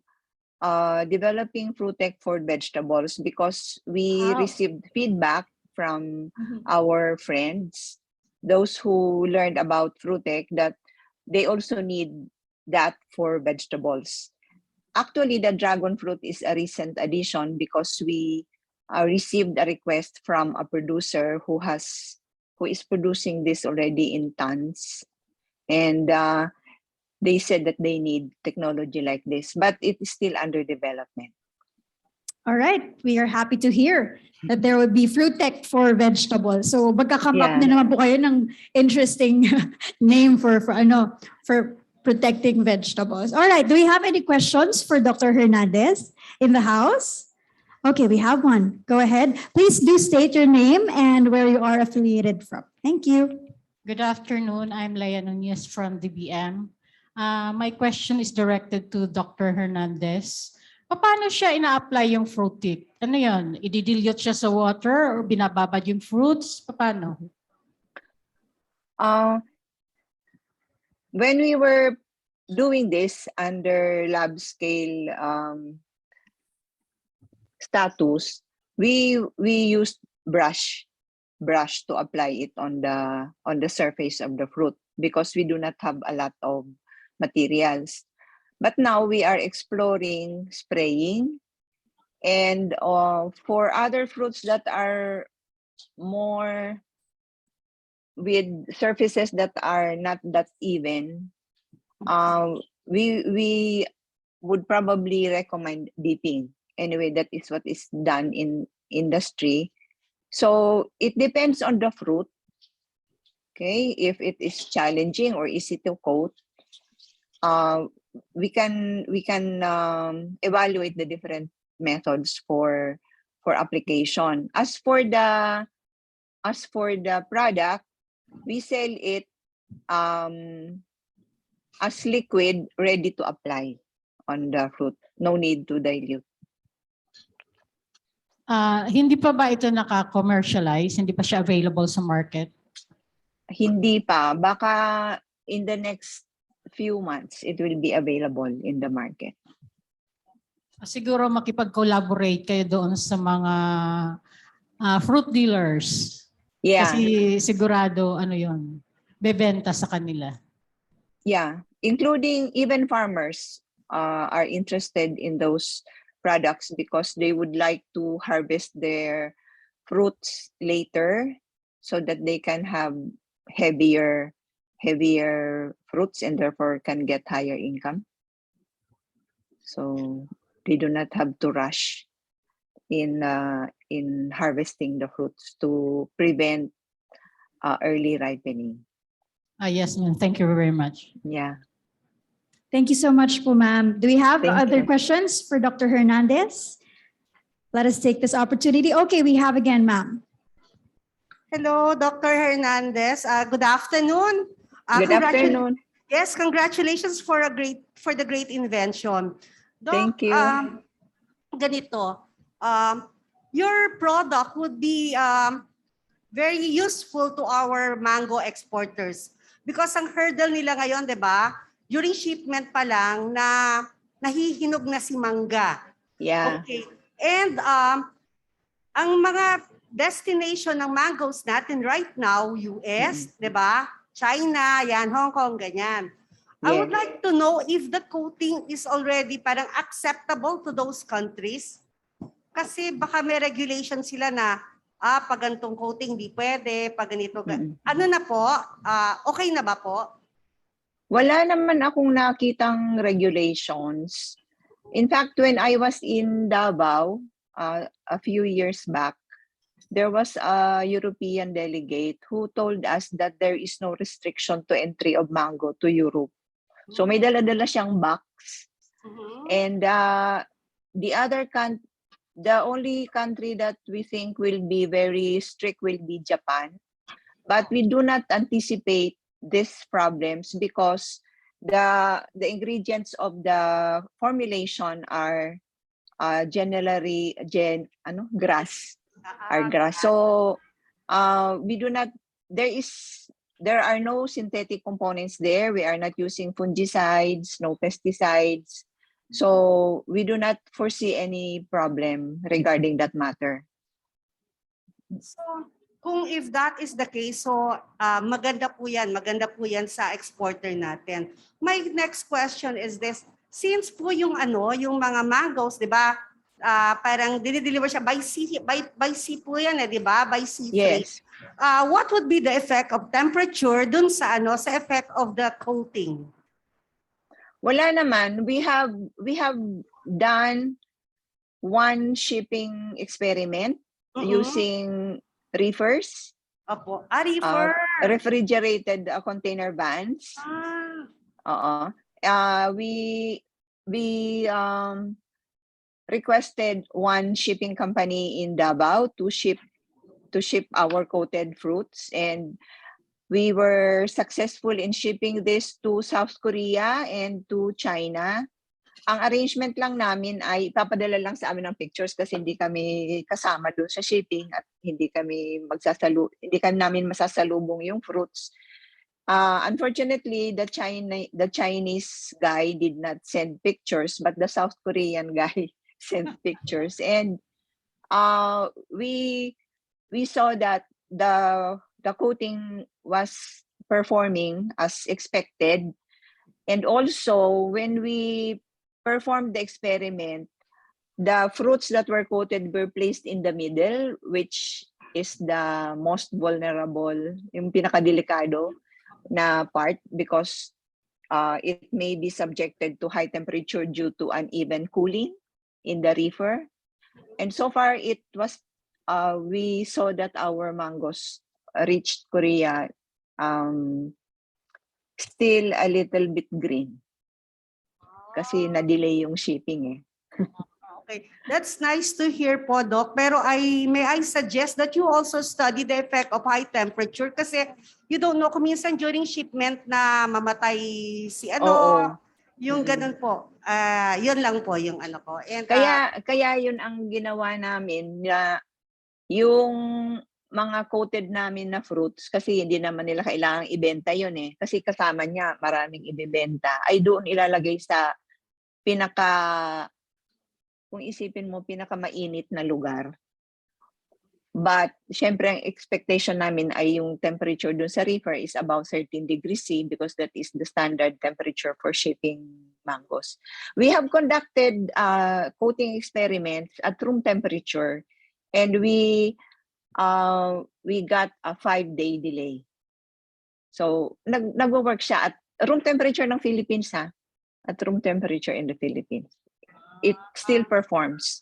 developing Fruitech for vegetables because we received feedback from our friends, those who learned about Fruitech, that they also need that for vegetables. Actually, the dragon fruit is a recent addition because we received a request from a producer who is producing this already in tons, and they said that they need technology like this, but it is still under development. All right, we are happy to hear that there will be Fruitech for vegetables. So magka-come up na naman po kayo ng interesting name for protecting vegetables. All right, do we have any questions for Dr. Hernandez in the house? Okay, we have one. Go ahead. Please do state your name and where you are affiliated from. Thank you. Good afternoon. I'm Leia Nunez from DBM. My question is directed to Dr. Hernandez. Paano siya ina-apply yung fruit tip? Ano yun? I-dilute siya sa water or binababad yung fruits? Paano? When we were doing this under lab scale status, we used brush to apply it on the surface of the fruit because we do not have a lot of materials. But now we are exploring spraying, and for other fruits that are more with surfaces that are not that even, we would probably recommend dipping. Anyway, that is what is done in industry. So it depends on the fruit. Okay, if it is challenging or easy to coat, we can evaluate the different methods for application. As for the product, we sell it as liquid, ready to apply on the fruit. No need to dilute. Hindi pa ba ito naka-commercialize? Hindi pa siya available sa market? Hindi pa. Baka in the next few months, it will be available in the market. Siguro makipag-collaborate kayo doon sa mga fruit dealers. Yeah. Kasi sigurado bebenta sa kanila. Yeah, including even farmers are interested in those products because they would like to harvest their fruits later so that they can have heavier fruits and therefore can get higher income. So they do not have to rush in harvesting the fruits to prevent early ripening. Yes, ma'am. Thank you very much. Yeah. Thank you so much po, ma'am. Do we have Thank other you. questions for Dr. Hernandez? Let us take this opportunity. Okay, we have again, ma'am. Hello, Dr. Hernandez. Good afternoon. Good afternoon. Yes, congratulations for the great invention. Doc, Thank you. Ganito, your product would be very useful to our mango exporters because ang hurdle nila ngayon, 'di ba? During shipment pa lang na nahihinog na si mangga. Yeah. Okay. And ang mga destination ng mangoes natin right now, US, 'di ba? China, yan, Hong Kong, ganyan. I would like to know if the coating is already parang acceptable to those countries. Kasi baka may regulation sila na pag ganitong coating di pwede, pag ganito. Ano na po? Okay na ba po? Wala naman akong nakitang regulations. In fact, when I was in Davao a few years back, there was a European delegate who told us that there is no restriction to entry of mango to Europe. So may dala-dala siyang box. And the only country that we think will be very strict will be Japan. But we do not anticipate these problems because the ingredients of the formulation are generally grass. So we do not, there are no synthetic components there. We are not using fungicides, no pesticides. So we do not foresee any problem regarding that matter. So kung if that is the case, so maganda po yan sa exporter natin. My next question is this, since po yung mga mangoes, 'di ba? Parang dinideliver siya by sea po yan, di ba? By sea freight. Yes. What would be the effect of temperature dun sa sa effect of the coating? Wala naman. We have done one shipping experiment using reefers. Opo. Reefer. Refrigerated container vans. We requested one shipping company in Davao to ship our coated fruits, and we were successful in shipping this to South Korea and to China. Ang arrangement lang namin ay ipapadala lang sa amin ng pictures kasi hindi kami kasama doon sa shipping at hindi kami namin masasalubong yung fruits. Unfortunately, the Chinese guy did not send pictures, but the South Korean guy sent pictures, and we saw that the coating was performing as expected, and also when we performed the experiment, the fruits that were coated were placed in the middle, which is the most vulnerable, yung pinakadelikado na part, because it may be subjected to high temperature due to uneven cooling in the reefer. And so far it was we saw that our mangoes reached Korea still a little bit green. kasi na-delay yung shipping eh. Okay, that's nice to hear po, Doc. Pero may I suggest that you also study the effect of high temperature kasi you don't know kung minsan during shipment na mamatay si Oo. yung ganun po. Yun lang po yung ano ko. And, Kaya yun ang ginawa namin na yung mga coated namin na fruits, kasi hindi naman nila kailangang ibenta yun eh. Kasi kasama niya maraming ibebenta. Ay doon ilalagay sa kung isipin mo, pinakamainit na lugar. But, syempre, ang expectation namin ay yung temperature dun sa reefer is about 13 degrees C because that is the standard temperature for shipping mangoes. We have conducted coating experiments at room temperature and we got a 5-day delay. So, nag-work siya at room temperature ng Philippines at room temperature in the Philippines. It still performs.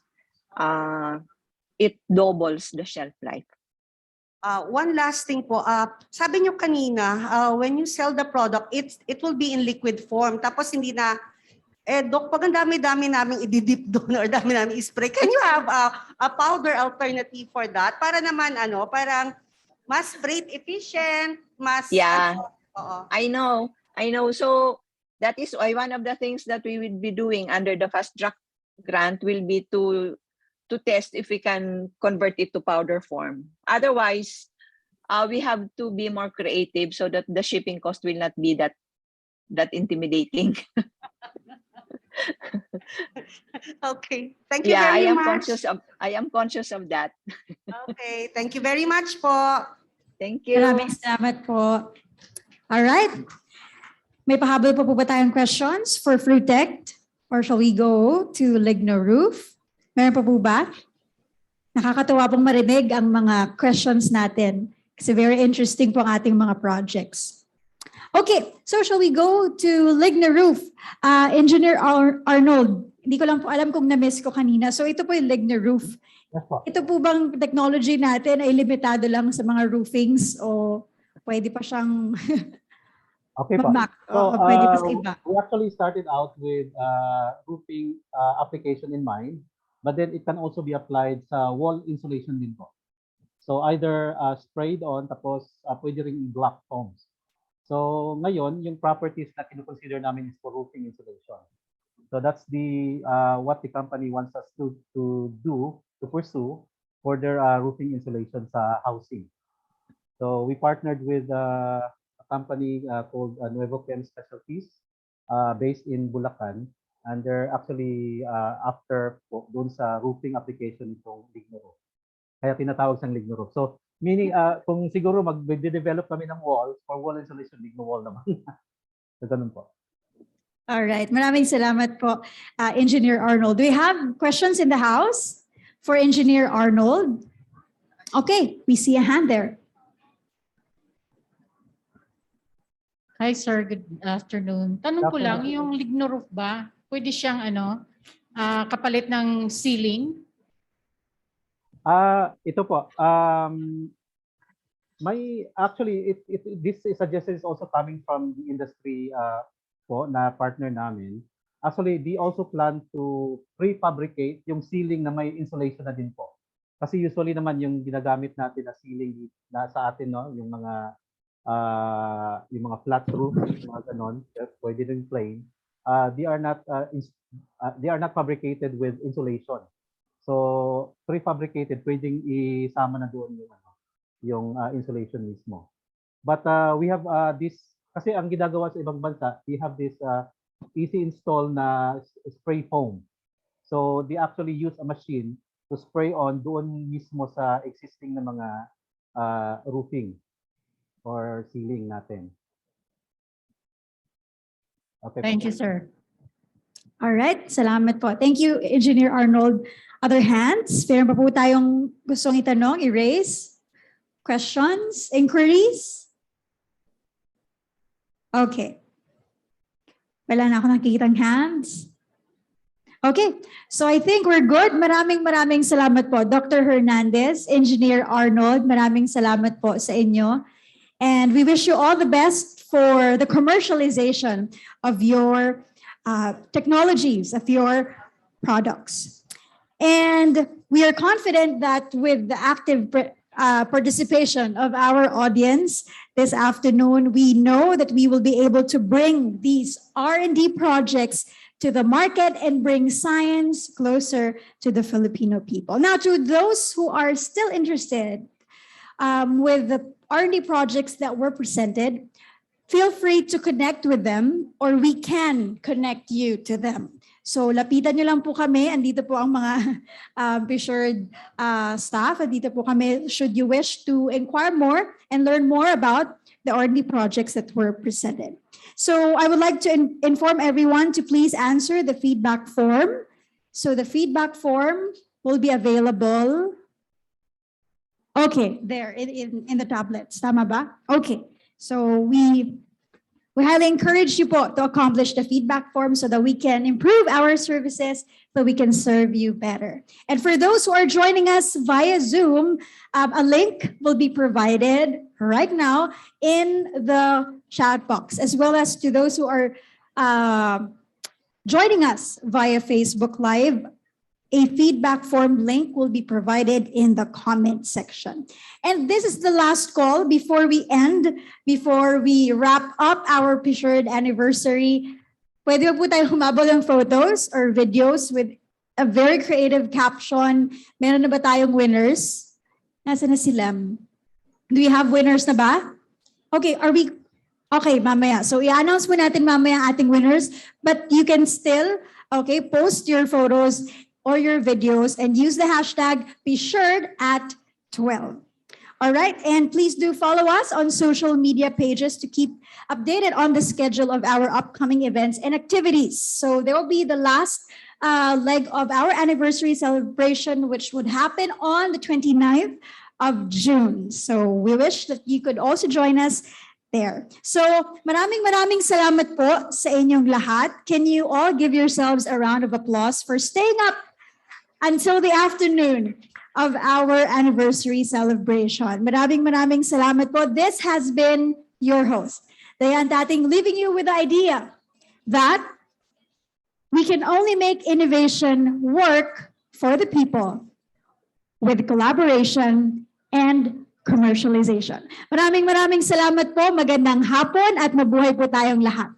It doubles the shelf life. One last thing po, sabi nyo kanina, when you sell the product, it will be in liquid form. Tapos hindi na, Doc, pag ang dami-dami namin ididip doon or dami namin ispray, can you have a powder alternative for that? Para naman, parang mas freight efficient, mas... Yeah, I know. So, that is why one of the things that we will be doing under the fast track grant will be to test if we can convert it to powder form. Otherwise, we have to be more creative so that the shipping cost will not be that intimidating. Okay, thank you very much. I am conscious of that. Okay, thank you very much po. Thank you. Maraming salamat po. All right. May pahabol po ba tayong questions for Fruitect? Or shall we go to Ligno Roof? Meron pa po ba? Nakakatuwa pong marinig ang mga questions natin kasi very interesting po ang ating mga projects. Okay, so shall we go to Ligno Roof? Engineer Arnold, hindi ko lang po alam kung na-miss ko kanina. So ito po yung Ligno Roof. Ito po bang technology natin ay limitado lang sa mga roofings o pwede pa siyang... Okay po. pwede pa sa iba. We actually started out with roofing application in mind, but then it can also be applied sa wall insulation din po. So either sprayed on, tapos pwede rin block foams. So ngayon, yung properties na kinukonsider namin is for roofing insulation. So that's the what the company wants us to pursue for their roofing insulation sa housing. So we partnered with company called Nuevo Chem Specialties based in Bulacan, and they're actually after doon sa roofing application itong Ligno Roof. Kaya tinatawag siyang Ligno Roof. So meaning kung siguro mag-develop kami ng walls for wall insulation, Ligno Wall naman. So ganun po. All right. Maraming salamat po, Engineer Arnold. Do we have questions in the house for Engineer Arnold? Okay, we see a hand there. Hi sir, good afternoon. Tanong ko lang, yung Ligno Roof ba, pwede siyang kapalit ng ceiling? Ito po. Actually, this suggestion is also coming from the industry po na partner namin. Actually, they also plan to prefabricate yung ceiling na may insulation na din po. Kasi usually naman yung ginagamit natin na ceiling na sa atin, no, yung mga flat roof, mga ganon, pwede din plain. They are not fabricated with insulation. So prefabricated, pwedeng isama na doon yung insulation mismo. But we have this, kasi ang ginagawa sa ibang bansa, we have this easy install na spray foam. So they actually use a machine to spray on doon mismo sa existing na mga roofing or ceiling natin. Okay. Thank you, sir. All right, salamat po. Thank you, Engineer Arnold. Other hands? Meron pa po tayong gustong itanong, i-raise? Questions? Inquiries? Okay. Wala na ako nakikitang hands. Okay, so I think we're good. Maraming salamat po, Dr. Hernandez, Engineer Arnold. Maraming salamat po sa inyo. And we wish you all the best for the commercialization of your technologies of your products. And we are confident that with the active participation of our audience this afternoon, we know that we will be able to bring these R&D projects to the market and bring science closer to the Filipino people. Now, to those who are still interested with the R&D projects that were presented, feel free to connect with them or we can connect you to them. So lapitan nyo lang po kami. Andito po ang mga PCIEERD staff. Andito po kami should you wish to inquire more and learn more about the R&D projects that were presented. So I would like to inform everyone to please answer the feedback form. So the feedback form will be available. Okay, there in the tablets. Tama ba? Okay. So we highly encourage you po to accomplish the feedback form so that we can improve our services, so we can serve you better. And for those who are joining us via Zoom, a link will be provided right now in the chat box, as well as to those who are joining us via Facebook Live. A feedback form link will be provided in the comment section. And this is the last call before we end, before we wrap up our PCIEERD anniversary. Pwede po tayo humabol ng photos or videos with a very creative caption. Meron na ba tayong winners? Nasa na sila? Do we have winners na ba? Okay, okay, mamaya. So i-announce mo natin mamaya ating winners, but you can still, okay, post your photos or your videos and use the hashtag PCIEERD at 12. All right, and please do follow us on social media pages to keep updated on the schedule of our upcoming events and activities. So there will be the last leg of our anniversary celebration, which would happen on the 29th of June. So we wish that you could also join us there. So maraming salamat po sa inyong lahat. Can you all give yourselves a round of applause for staying up until the afternoon of our anniversary celebration? Maraming salamat po. This has been your host, Dayan Tating, leaving you with the idea that we can only make innovation work for the people with collaboration and commercialization. Maraming salamat po. Magandang hapon at mabuhay po tayong lahat.